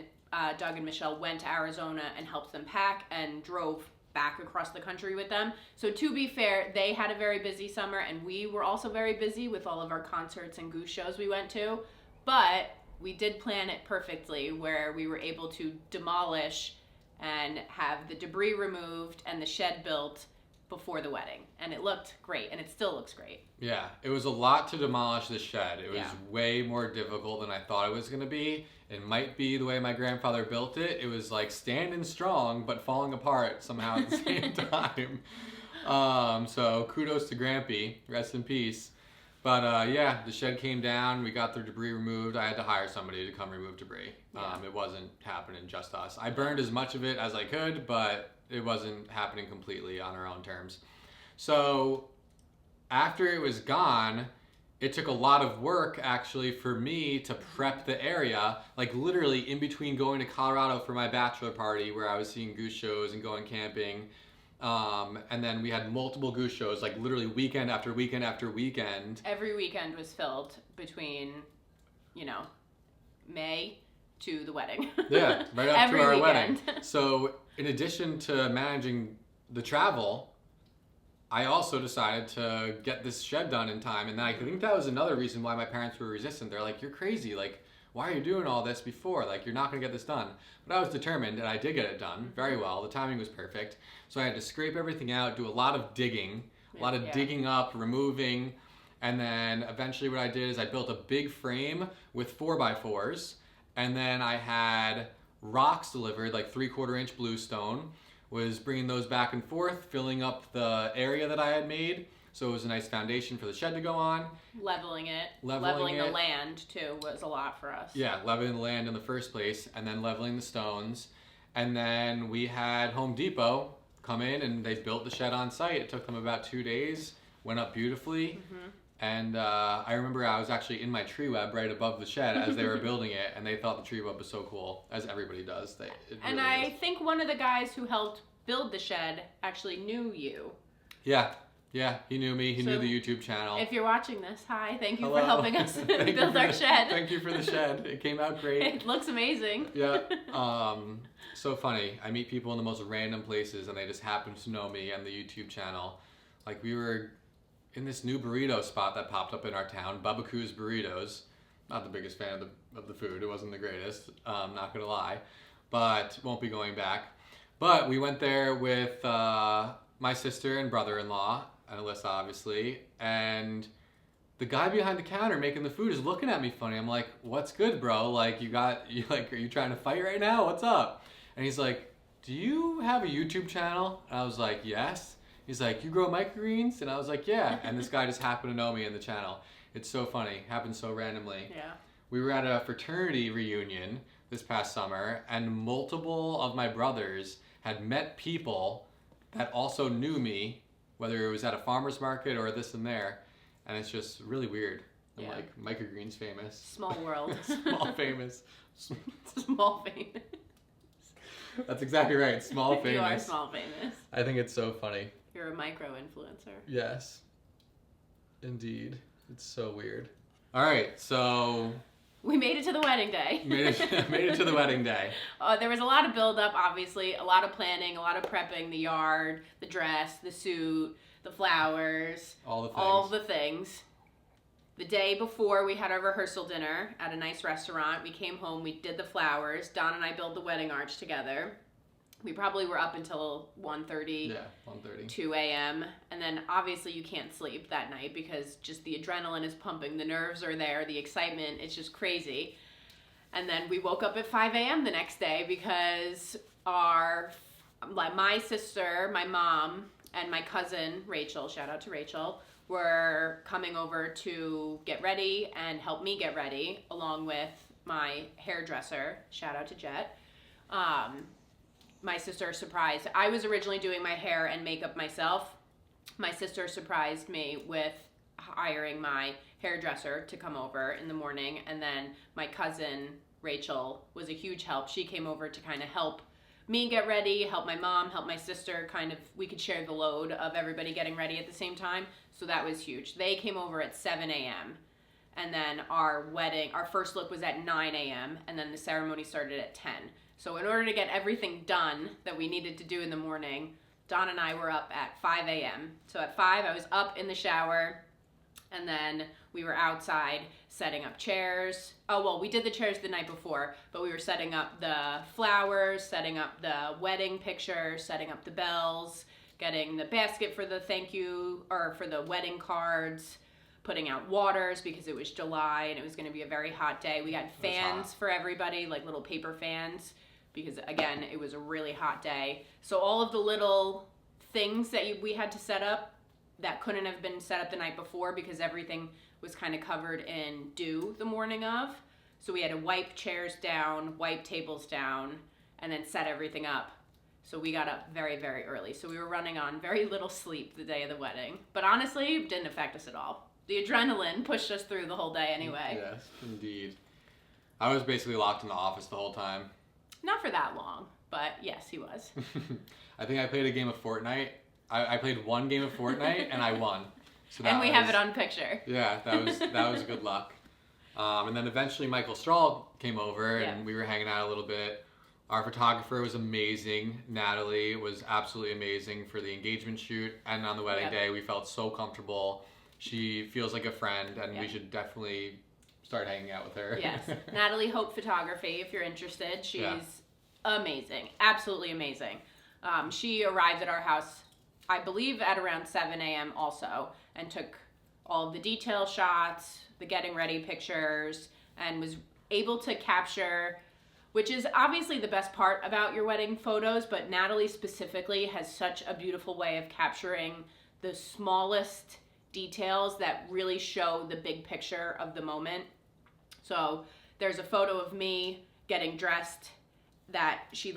Doug and Michelle went to Arizona and helped them pack and drove back across the country with them. So to be fair, they had a very busy summer, and we were also very busy with all of our concerts and goose shows we went to. But we did plan it perfectly, where we were able to demolish and have the debris removed and the shed built before the wedding, and it looked great, and it still looks great. Yeah, it was a lot to demolish the shed. It was way more difficult than I thought it was going to be. It might be the way my grandfather built it. It was like standing strong, but falling apart somehow at the same time. So kudos to Grampy, rest in peace. But the shed came down, we got the debris removed. I had to hire somebody to come remove debris. It wasn't happening just us. I burned as much of it as I could, but it wasn't happening completely on our own terms. So after it was gone, it took a lot of work actually for me to prep the area, like literally in between going to Colorado for my bachelor party where I was seeing goose shows and going camping. And then we had multiple goose shows, like literally weekend after weekend after weekend. Every weekend was filled between, May to the wedding. Yeah, right up Every to our weekend. wedding. So in addition to managing the travel, I also decided to get this shed done in time. And I think that was another reason why my parents were resistant. They're like, you're crazy. Like, why are you doing all this before? Like, you're not going to get this done. But I was determined, and I did get it done very well. The timing was perfect. So I had to scrape everything out, do a lot of digging, digging up, removing. And then eventually what I did is I built a big frame with 4x4s. And then I had rocks delivered, like 3/4 inch bluestone. Was bringing those back and forth, filling up the area that I had made. So it was a nice foundation for the shed to go on. Leveling the land, too, was a lot for us. Yeah, leveling the land in the first place, and then leveling the stones. And then we had Home Depot come in, and they built the shed on site. It took them about 2 days, went up beautifully. Mm-hmm. And I remember I was actually in my tree web right above the shed as they were building it, and they thought the tree web was so cool, as everybody does. I think one of the guys who helped build the shed actually knew you. Yeah, he knew me. He knew the YouTube channel. If you're watching this, hi, thank you Hello. for helping us build our shed. Thank you for the shed. It came out great. It looks amazing. Yeah. So funny. I meet people in the most random places, and they just happen to know me and the YouTube channel. Like, we were in this new burrito spot that popped up in our town, Babaku's Burritos. Not the biggest fan of the food. It wasn't the greatest, not gonna lie, but won't be going back. But we went there with my sister and brother-in-law, and Alissa, obviously, and the guy behind the counter making the food is looking at me funny. I'm like, what's good, bro? Like, are you trying to fight right now? What's up? And he's like, do you have a YouTube channel? And I was like, yes. He's like, you grow microgreens? And I was like, yeah. And this guy just happened to know me in the channel. It's so funny. Happened so randomly. Yeah. We were at a fraternity reunion this past summer, and multiple of my brothers had met people that also knew me, whether it was at a farmer's market or this and there. And it's just really weird. I'm like, Microgreens Famous. Small world. Small famous. Small famous. That's exactly right. Small famous. You are small famous. I think it's so funny. You're a micro-influencer. Yes. Indeed. It's so weird. All right, so... We made it to the wedding day. made it to the wedding day. There was a lot of build-up, obviously. A lot of planning, a lot of prepping. The yard, the dress, the suit, the flowers. All the things. The day before, we had our rehearsal dinner at a nice restaurant. We came home, we did the flowers. Don and I built the wedding arch together. We probably were up until 1:30. Yeah, 1:30. 2 a.m. And then obviously you can't sleep that night because just the adrenaline is pumping. The nerves are there, the excitement, it's just crazy. And then we woke up at 5 a.m. the next day because my sister, my mom, and my cousin, Rachel, shout out to Rachel, were coming over to get ready and help me get ready, along with my hairdresser, shout out to Jet. My sister surprised. I was originally doing my hair and makeup myself. My sister surprised me with hiring my hairdresser to come over in the morning, and then my cousin, Rachel, was a huge help. She came over to kind of help me get ready, help my mom, help my sister, we could share the load of everybody getting ready at the same time, so that was huge. They came over at 7 a.m., and then our first look was at 9 a.m., and then the ceremony started at 10. So in order to get everything done that we needed to do in the morning, Don and I were up at 5 a.m. So at 5, I was up in the shower, and then we were outside setting up chairs. Oh, well, we did the chairs the night before, but we were setting up the flowers, setting up the wedding pictures, setting up the bells, getting the basket for the for the wedding cards, putting out waters because it was July and it was going to be a very hot day. We got fans for everybody, like little paper fans, because again, it was a really hot day. So all of the little things that we had to set up that couldn't have been set up the night before because everything was kind of covered in dew the morning of. So we had to wipe chairs down, wipe tables down, and then set everything up. So we got up very, very early. So we were running on very little sleep the day of the wedding. But honestly, it didn't affect us at all. The adrenaline pushed us through the whole day anyway. Yes, indeed. I was basically locked in the office the whole time. Not for that long. but yes, he was. I think I played a game of Fortnite. I played one game of Fortnite and I won. So and we have it on picture. Yeah, that was good luck. And then eventually Michael Strahl came over and we were hanging out a little bit. Our photographer was amazing. Natalie was absolutely amazing for the engagement shoot, and on the wedding day we felt so comfortable. She feels like a friend, and we should definitely start hanging out with her. Yes, Natalie Hope Photography, if you're interested. She's amazing, absolutely amazing. She arrived at our house, I believe, at around 7 a.m. also, and took all of the detail shots, the getting ready pictures, and was able to capture, which is obviously the best part about your wedding photos, but Natalie specifically has such a beautiful way of capturing the smallest details that really show the big picture of the moment. So there's a photo of me getting dressed that she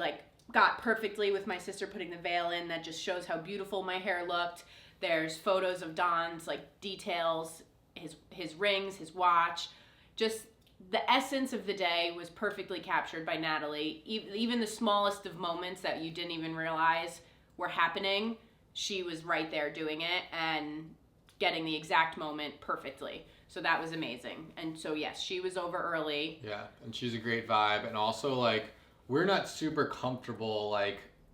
got perfectly with my sister putting the veil in, that just shows how beautiful my hair looked. There's photos of Don's details, his rings, his watch. Just the essence of the day was perfectly captured by Natalie. Even the smallest of moments that you didn't even realize were happening, she was right there doing it and getting the exact moment perfectly. So that was amazing. And so yes, she was over early. Yeah, and she's a great vibe. And also we're not super comfortable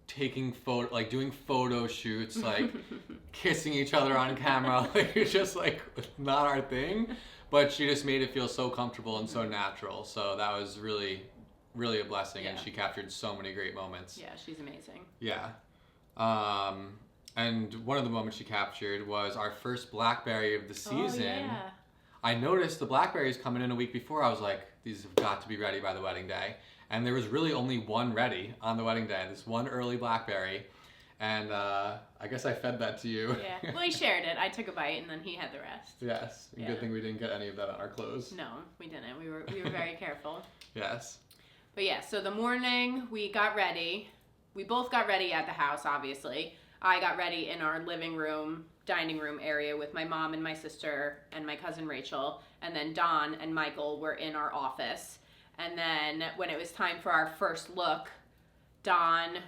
taking doing photo shoots, kissing each other on camera. It's just not our thing. But she just made it feel so comfortable and so natural. So that was really, really a blessing. And she captured so many great moments. Yeah, she's amazing. Yeah. And one of the moments she captured was our first blackberry of the season. Oh, yeah. I noticed the blackberries coming in a week before. I was like, these have got to be ready by the wedding day. And there was really only one ready on the wedding day, this one early blackberry. And I guess I fed that to you. Yeah, well, he shared it. I took a bite and then he had the rest. Yes, good thing we didn't get any of that on our clothes. No, we didn't. We were very careful. Yes. But yeah, so the morning we got ready. We both got ready at the house, obviously. I got ready in our living room, dining room area with my mom and my sister and my cousin Rachel. And then Don and Michael were in our office. And then when it was time for our first look, Don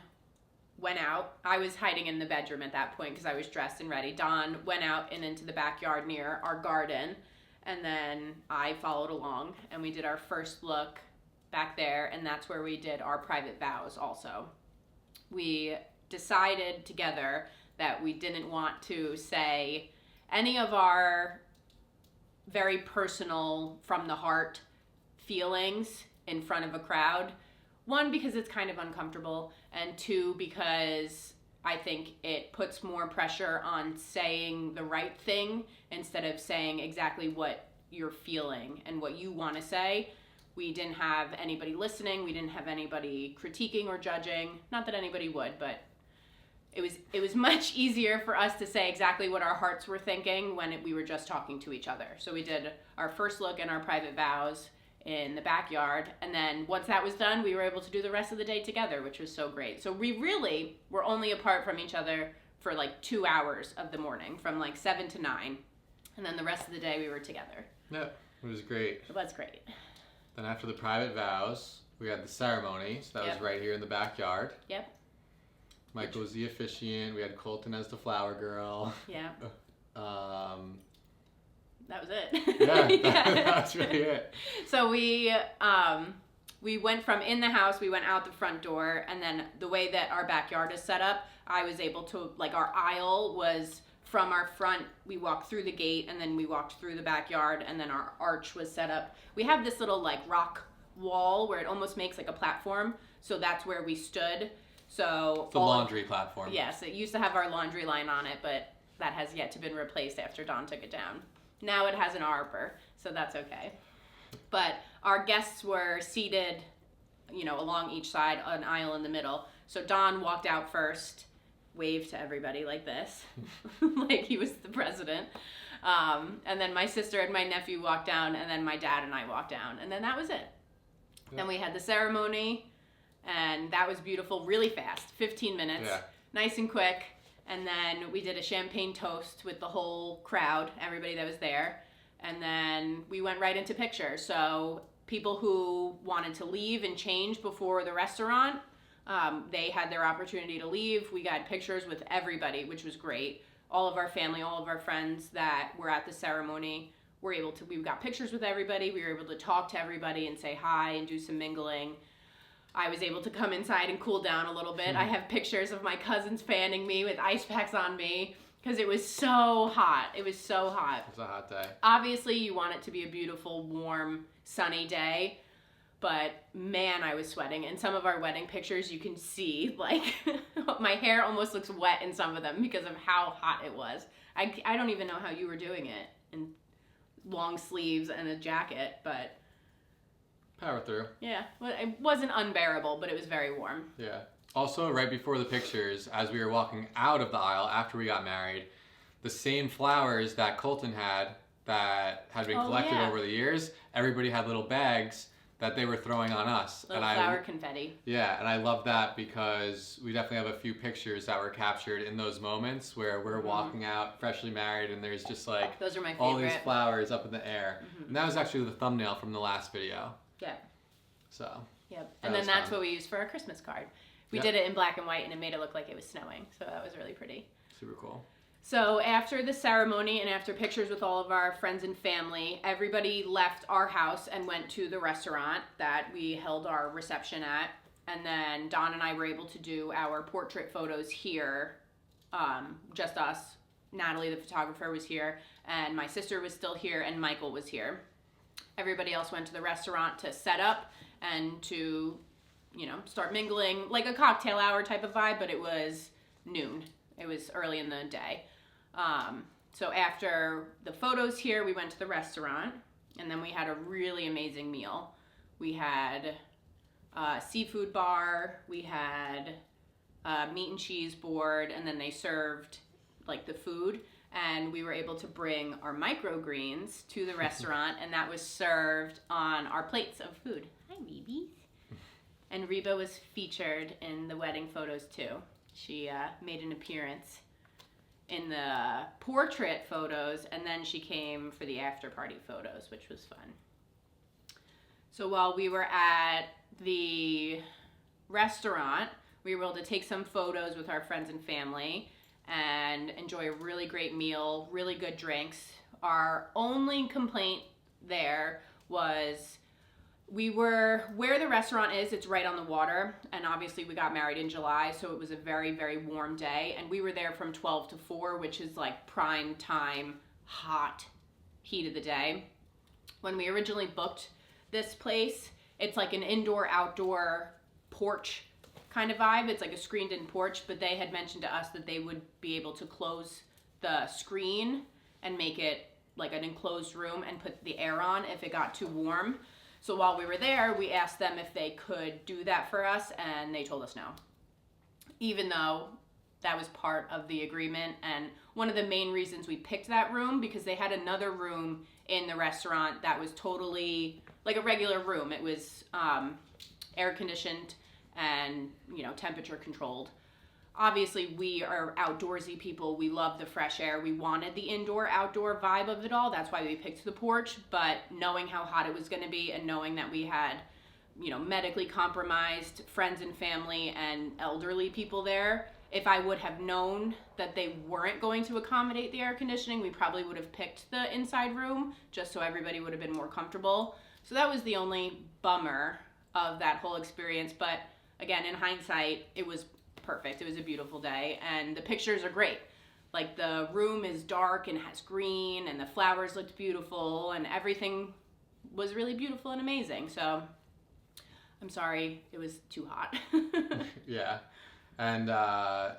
went out. I was hiding in the bedroom at that point because I was dressed and ready. Don went out and into the backyard near our garden. And then I followed along and we did our first look back there. And that's where we did our private vows also. We decided together that we didn't want to say any of our very personal, from the heart feelings in front of a crowd. One, because it's kind of uncomfortable, and two, because I think it puts more pressure on saying the right thing instead of saying exactly what you're feeling and what you want to say. We didn't have anybody listening. We didn't have anybody critiquing or judging. Not that anybody would, but it was much easier for us to say exactly what our hearts were thinking when we were just talking to each other. So we did our first look and our private vows in the backyard, and then once that was done, we were able to do the rest of the day together, which was so great. So we really were only apart from each other for 2 hours of the morning, from 7 to 9, and then the rest of the day we were together. Yeah, it was great. It was great. Then after the private vows, we had the ceremony, so that was right here in the backyard. Yep. Michael was the officiant. We had Colton as the flower girl. Yeah. That was it. Yeah, that's really it. So we went from in the house, we went out the front door, and then the way that our backyard is set up, I was able to, our aisle was from our front, we walked through the gate, and then we walked through the backyard, and then our arch was set up. We have this little rock wall where it almost makes a platform, so that's where we stood. So the laundry platform. Yes, it used to have our laundry line on it, but that has yet to been replaced after Don took it down. Now it has an arbor, so that's okay. But our guests were seated, along each side, an aisle in the middle. So Don walked out first, waved to everybody like this, like he was the president. And then my sister and my nephew walked down, and then my dad and I walked down, and then that was it. Yeah. Then we had the ceremony. And that was beautiful, really fast, 15 minutes, nice and quick. And then we did a champagne toast with the whole crowd, everybody that was there. And then we went right into pictures. So people who wanted to leave and change before the restaurant, They had their opportunity to leave. We got pictures with everybody, which was great. All of our family, all of our friends that were at the ceremony were able to, we got pictures with everybody. We were able to talk to everybody and say hi and do some mingling. I was able to come inside and cool down a little bit. I have pictures of my cousins fanning me with ice packs on me because it was so hot. It was so hot. It was a hot day. Obviously, you want it to be a beautiful, warm, sunny day, but man, I was sweating. In some of our wedding pictures, you can see, like, my hair almost looks wet in some of them because of how hot it was. I don't even know how you were doing it in long sleeves and a jacket, but... Power through. Yeah, well, it wasn't unbearable, but it was very warm. Yeah. Also, right before the pictures, as we were walking out of the aisle after we got married, the same flowers that Colton had that had been collected over the years, everybody had little bags that they were throwing on us. Little flower confetti. Yeah, and I love that because we definitely have a few pictures that were captured in those moments where we're walking out freshly married and there's just like those are my favorite. All these flowers up in the air. And that was actually the thumbnail from the last video. Yeah. So. Yep. And then that's what we used for our Christmas card. We did it in black and white and it made it look like it was snowing. So that was really pretty. Super cool. So after the ceremony and after pictures with all of our friends and family, everybody left our house and went to the restaurant that we held our reception at. And then Don and I were able to do our portrait photos here. Just us. Natalie, the photographer, was here. And my sister was still here and Michael was here. Everybody else went to the restaurant to set up and to, you know, start mingling, like a cocktail hour type of vibe, but it was noon. It was early in the day. So after the photos here, we went to the restaurant, and then we had a really amazing meal. We had a seafood bar, we had a meat and cheese board, and then they served, like, the food. And we were able to bring our microgreens to the restaurant, and that was served on our plates of food. Hi, babies. And Reba was featured in the wedding photos, too. She made an appearance in the portrait photos, and then she came for the after-party photos, which was fun. So while we were at the restaurant, we were able to take some photos with our friends and family and enjoy a really great meal, really good drinks. Our only complaint there was where the restaurant is, it's right on the water, and obviously we got married in July, so it was a very, very warm day, and we were there from 12 to 4, which is like prime time, hot heat of the day. When we originally booked this place, it's like an indoor-outdoor porch kind of vibe. It's like a screened-in porch, but they had mentioned to us that they would be able to close the screen and make it like an enclosed room and put the air on if it got too warm. So while we were there, we asked them if they could do that for us, and they told us no. Even though that was part of the agreement, and one of the main reasons we picked that room, because they had another room in the restaurant that was totally like a regular room. It was air conditioned and, you know, temperature controlled. Obviously, we are outdoorsy people. We love the fresh air. We wanted the indoor-outdoor vibe of it all. That's why we picked the porch. But knowing how hot it was going to be and knowing that we had, you know, medically compromised friends and family and elderly people there, if I would have known that they weren't going to accommodate the air conditioning, we probably would have picked the inside room just so everybody would have been more comfortable. So that was the only bummer of that whole experience. But again, in hindsight, it was perfect. It was a beautiful day, and the pictures are great. Like, the room is dark and has green, and the flowers looked beautiful, and everything was really beautiful and amazing. So I'm sorry it was too hot. Yeah. And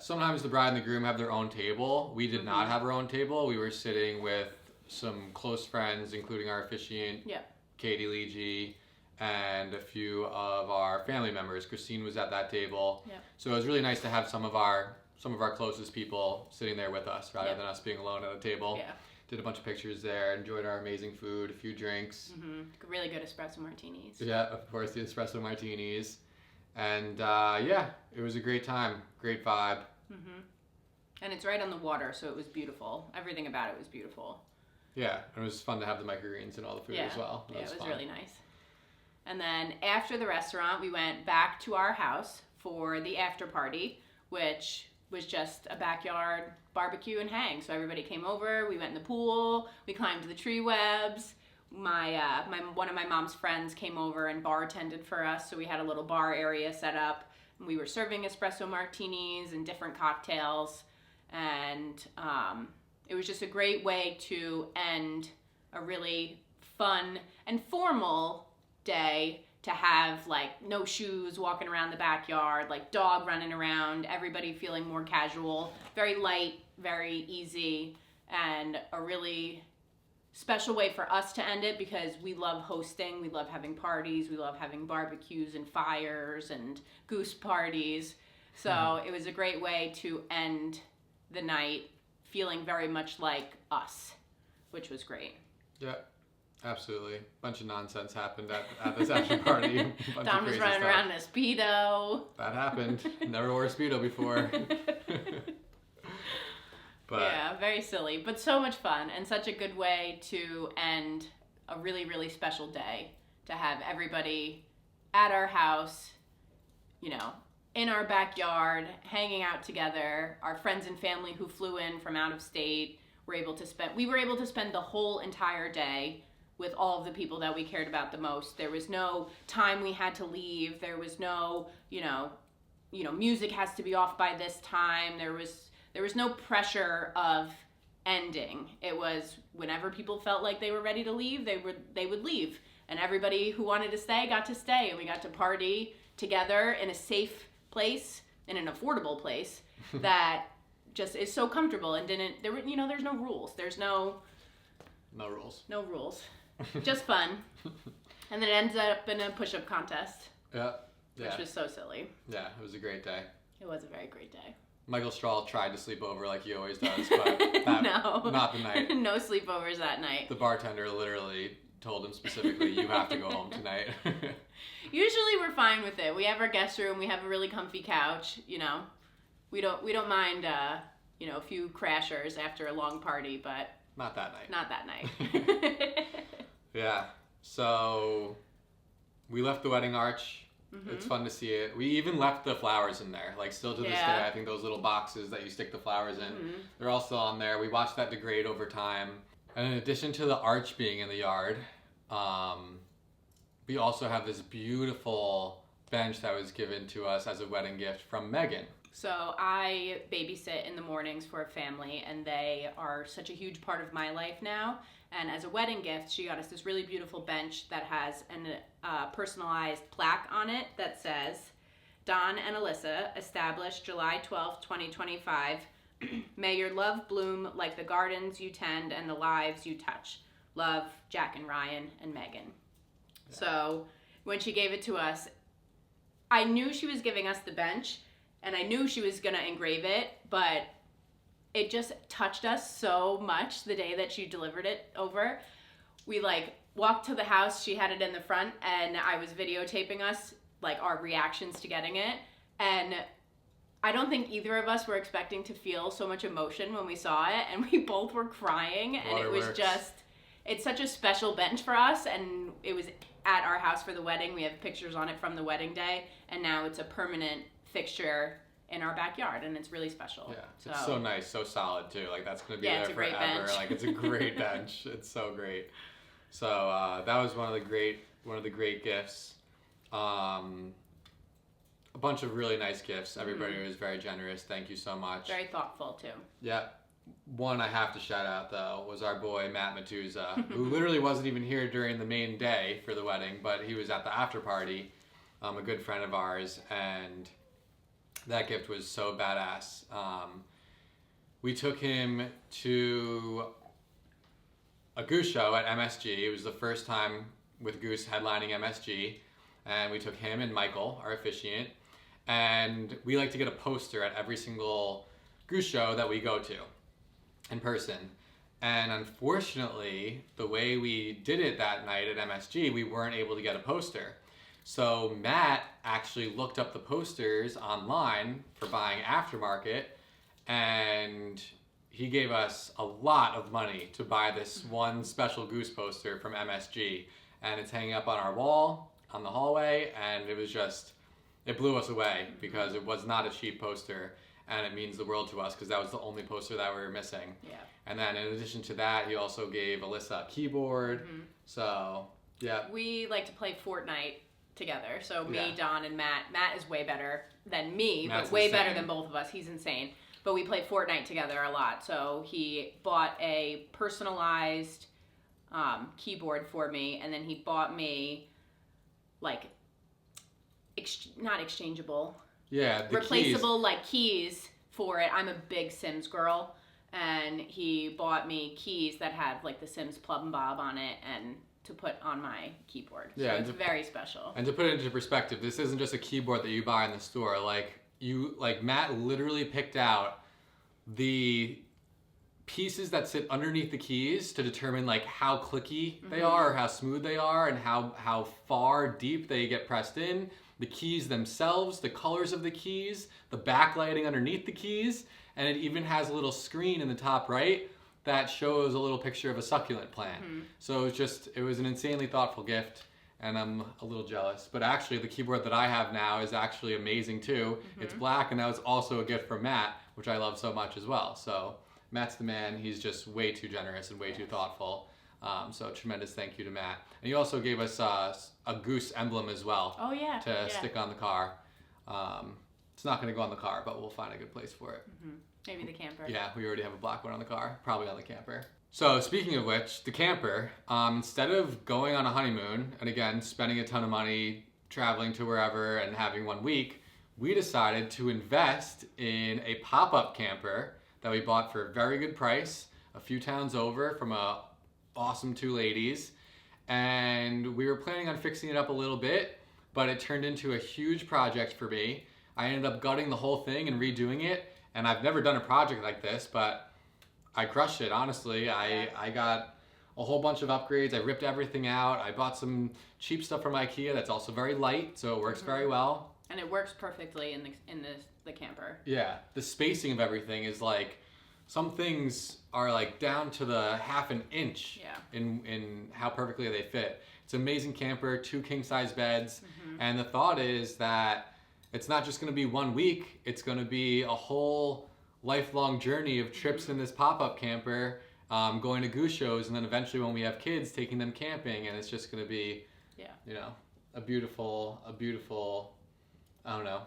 sometimes the bride and the groom have their own table. We did not have our own table. We were sitting with some close friends, including our officiant, Katie Leegee, and a few of our family members. Christine was at that table. So it was really nice to have some of our closest people sitting there with us rather than us being alone at a table. Did a bunch of pictures there, enjoyed our amazing food, a few drinks. Really good espresso martinis. Yeah, of course, the espresso martinis. And yeah, it was a great time, great vibe. And it's right on the water, so it was beautiful. Everything about it was beautiful. Yeah, it was fun to have the microgreens and all the food as well. It was really nice. And then after the restaurant, we went back to our house for the after party, which was just a backyard barbecue and hang. So everybody came over, we went in the pool, we climbed the tree webs. One of my mom's friends came over and bartended for us, so we had a little bar area set up. And we were serving espresso martinis and different cocktails, and it was just a great way to end a really fun and formal day, to have like no shoes walking around the backyard, like dog running around, everybody feeling more casual, very light, very easy, and a really special way for us to end it, because we love hosting, we love having parties, we love having barbecues and fires and goose parties. So it was a great way to end the night feeling very much like us, which was great. Yeah. Absolutely. Bunch of nonsense happened at this after party. Don was running around in a Speedo. That happened. Never wore a Speedo before. But yeah, very silly, but so much fun, and such a good way to end a really, really special day, to have everybody at our house, you know, in our backyard, hanging out together. Our friends and family who flew in from out of state we were able to spend the whole entire day with all of the people that we cared about the most. There was no time we had to leave. There was no, music has to be off by this time. There was no pressure of ending. It was whenever people felt like they were ready to leave, they would leave. And everybody who wanted to stay got to stay, and we got to party together in a safe place, in an affordable place that just is so comfortable, and there's no rules. There's no rules. No rules. Just fun. And then it ends up in a push-up contest. Yeah. Which was so silly. Yeah, it was a great day. It was a very great day. Michael Strahl tried to sleep over like he always does, but no, not the night. No sleepovers that night. The bartender literally told him specifically, you have to go home tonight. Usually we're fine with it. We have our guest room. We have a really comfy couch. We don't mind a few crashers after a long party, but not that night. Not that night. Yeah. So we left the wedding arch. Mm-hmm. It's fun to see it. We even left the flowers in there. Like, still to this day, I think those little boxes that you stick the flowers in, they're all still on there. We watched that degrade over time. And in addition to the arch being in the yard, we also have this beautiful bench that was given to us as a wedding gift from Megan. So I babysit in the mornings for a family, and they are such a huge part of my life now. And as a wedding gift, she got us this really beautiful bench that has a personalized plaque on it that says, Don and Alissa, established July 12th, 2025. May your love bloom like the gardens you tend and the lives you touch. Love, Jack and Ryan and Megan. Yeah. So when she gave it to us, I knew she was giving us the bench, and I knew she was going to engrave it, but it just touched us so much the day that she delivered it over. We walked to the house, she had it in the front, and I was videotaping us, our reactions to getting it. And I don't think either of us were expecting to feel so much emotion when we saw it, and we both were crying, and it was it's such a special bench for us, and it was at our house for the wedding. We have pictures on it from the wedding day, and now it's a permanent fixture in our backyard, and it's really special. Yeah, it's so nice, so solid too. That's gonna be there it's a great forever. Bench. It's a great bench. It's so great. So that was one of the great gifts. A bunch of really nice gifts. Everybody was very generous. Thank you so much. Very thoughtful too. Yeah. One I have to shout out though was our boy Matt Matuza, who literally wasn't even here during the main day for the wedding, but he was at the after party. A good friend of ours, and that gift was so badass. We took him to a Goose show at MSG. It was the first time with Goose headlining MSG, and we took him and Michael, our officiant, and we like to get a poster at every single Goose show that we go to in person. And unfortunately, the way we did it that night at MSG, we weren't able to get a poster. So Matt actually looked up the posters online for buying aftermarket, and he gave us a lot of money to buy this one special Goose poster from MSG. And it's hanging up on our wall, on the hallway, and it was just it blew us away because it was not a cheap poster, and it means the world to us because that was the only poster that we were missing. Yeah. And then in addition to that, he also gave Alissa a keyboard. So, yeah. We like to play Fortnite together. So me, Yeah. Don, and Matt. Matt is way better than me, Matt's but way insane. better than both of us. He's insane. But we play Fortnite together a lot. So he bought a personalized keyboard for me, and then he bought me like not exchangeable, Yeah, the replaceable like keys for it. I'm a big Sims girl, and he bought me keys that have like the Sims Plum Bob on it and to put on my keyboard. Yeah, So it's very special. And to put it into perspective, this isn't just a keyboard that you buy in the store. Like Matt literally picked out the pieces that sit underneath the keys to determine like how clicky they are, or how smooth they are, and how far deep they get pressed in. The keys themselves, the colors of the keys, the backlighting underneath the keys, and it even has a little screen in the top right that shows a little picture of a succulent plant. So it was an insanely thoughtful gift, and I'm a little jealous. But actually, the keyboard that I have now is actually amazing too. It's black, and that was also a gift from Matt, which I love so much as well. So Matt's the man. He's just way too generous and way too thoughtful. So tremendous thank you to Matt. And he also gave us a goose emblem as well. Oh yeah. To stick on the car. It's not going to go on the car, but we'll find a good place for it. Maybe the camper. Yeah, we already have a black one on the car, probably on the camper. So speaking of which, the camper, instead of going on a honeymoon, and again, spending a ton of money, traveling to wherever and having 1 week, we decided to invest in a pop-up camper that we bought for a very good price, a few towns over from a awesome 2 ladies. And we were planning on fixing it up a little bit, but it turned into a huge project for me. I ended up gutting the whole thing and redoing it. And I've never done a project like this, but I crushed it, honestly. I got a whole bunch of upgrades. I ripped everything out. I bought some cheap stuff from IKEA that's also very light, so it works very well. And it works perfectly in the camper. Yeah, the spacing of everything is like, some things are like down to the half an inch in how perfectly they fit. It's an amazing camper, 2 king-size beds, and the thought is that it's not just going to be 1 week, it's going to be a whole lifelong journey of trips in this pop-up camper, going to goose shows, and then eventually when we have kids, taking them camping, and it's just going to be, you know, a beautiful, I don't know.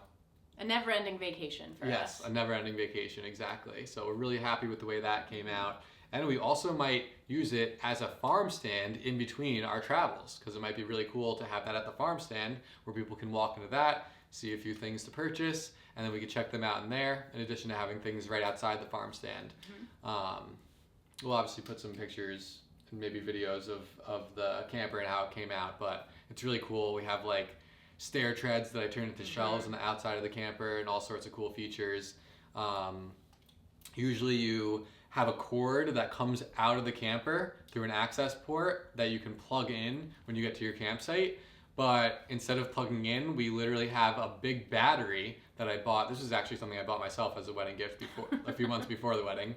A never-ending vacation for us. Yes, a never-ending vacation, exactly. So we're really happy with the way that came out. And we also might use it as a farm stand in between our travels, because it might be really cool to have that at the farm stand where people can walk into that, see a few things to purchase, and then we can check them out in there, in addition to having things right outside the farm stand. We'll obviously put some pictures and maybe videos of the camper and how it came out, but it's really cool. We have like stair treads that I turned into shelves on the outside of the camper and all sorts of cool features. Usually you have a cord that comes out of the camper through an access port that you can plug in when you get to your campsite. But instead of plugging in, we literally have a big battery that I bought. This is actually something I bought myself as a wedding gift before, a few months before the wedding.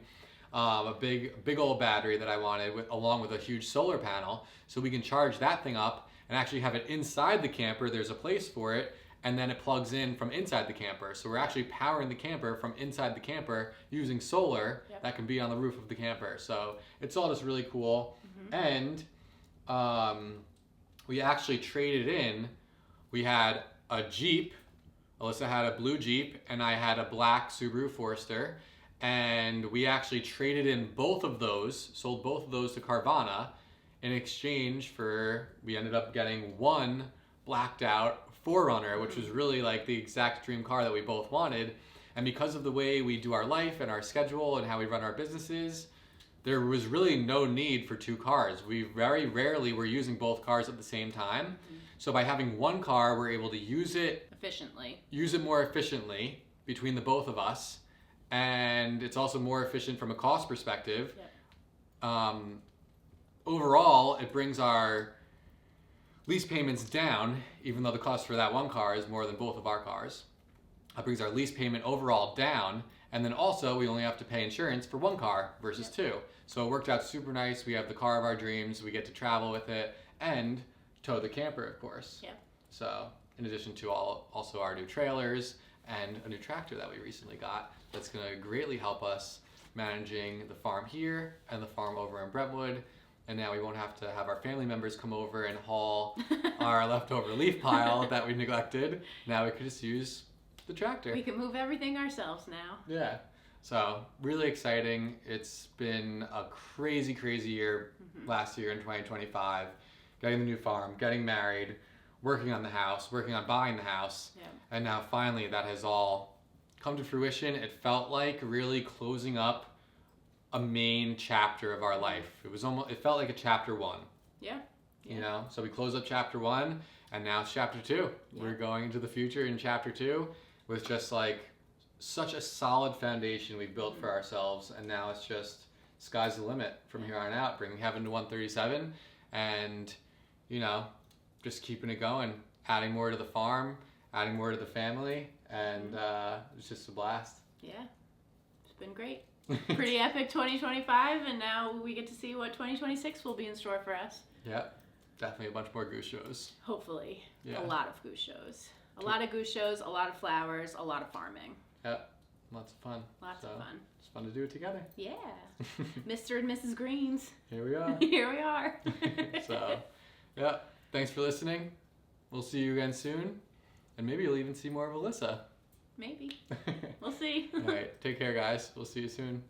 A big old battery that I wanted along with a huge solar panel, so we can charge that thing up and actually have it inside the camper. There's a place for it, and then it plugs in from inside the camper. So we're actually powering the camper from inside the camper using solar that can be on the roof of the camper. So it's all just really cool. And we actually traded in. We had a Jeep. Alissa had a blue Jeep, and I had a black Subaru Forester. And we actually traded in both of those, sold both of those to Carvana in exchange for, we ended up getting one blacked out 4Runner, which was really like the exact dream car that we both wanted. And because of the way we do our life and our schedule and how we run our businesses, there was really no need for 2 cars. We very rarely were using both cars at the same time. So by having one car, we're able to use it more efficiently between the both of us. And it's also more efficient from a cost perspective. Overall, it brings our lease payments down, even though the cost for that one car is more than both of our cars. It brings our lease payment overall down, and then also we only have to pay insurance for one car versus 2. So it worked out super nice. We have the car of our dreams. We get to travel with it and tow the camper, of course. So in addition to also our new trailers and a new tractor that we recently got that's going to greatly help us managing the farm here and the farm over in Brentwood. And now we won't have to have our family members come over and haul our leftover leaf pile that we neglected. Now we could just use the tractor. We can move everything ourselves now. Yeah. So really exciting. It's been a crazy, crazy year last year in 2025. Getting the new farm, getting married, working on the house, working on buying the house. Yeah. And now finally that has all come to fruition. It felt like really closing up a main chapter of our life. It felt like a chapter 1. Yeah. You know, so we closed up chapter 1 and now it's chapter 2. Yeah. We're going into the future in chapter 2 with just like such a solid foundation we've built for ourselves, and now it's just sky's the limit from here on out, bringing heaven to 137 and, you know, just keeping it going, adding more to the farm, adding more to the family, and it's just a blast. Yeah, it's been great. Pretty epic 2025, and now we get to see what 2026 will be in store for us. Yep, definitely a bunch more goose shows. Hopefully. Yeah. A lot of goose shows. A lot of goose shows, a lot of flowers, a lot of farming. Yep, lots of fun. Lots of fun. It's fun to do it together. Yeah. Mr. and Mrs. Greens. Here we are. Here we are. So, yeah, thanks for listening. We'll see you again soon. And maybe you'll even see more of Alissa. Maybe. We'll see. All right, take care, guys. We'll see you soon.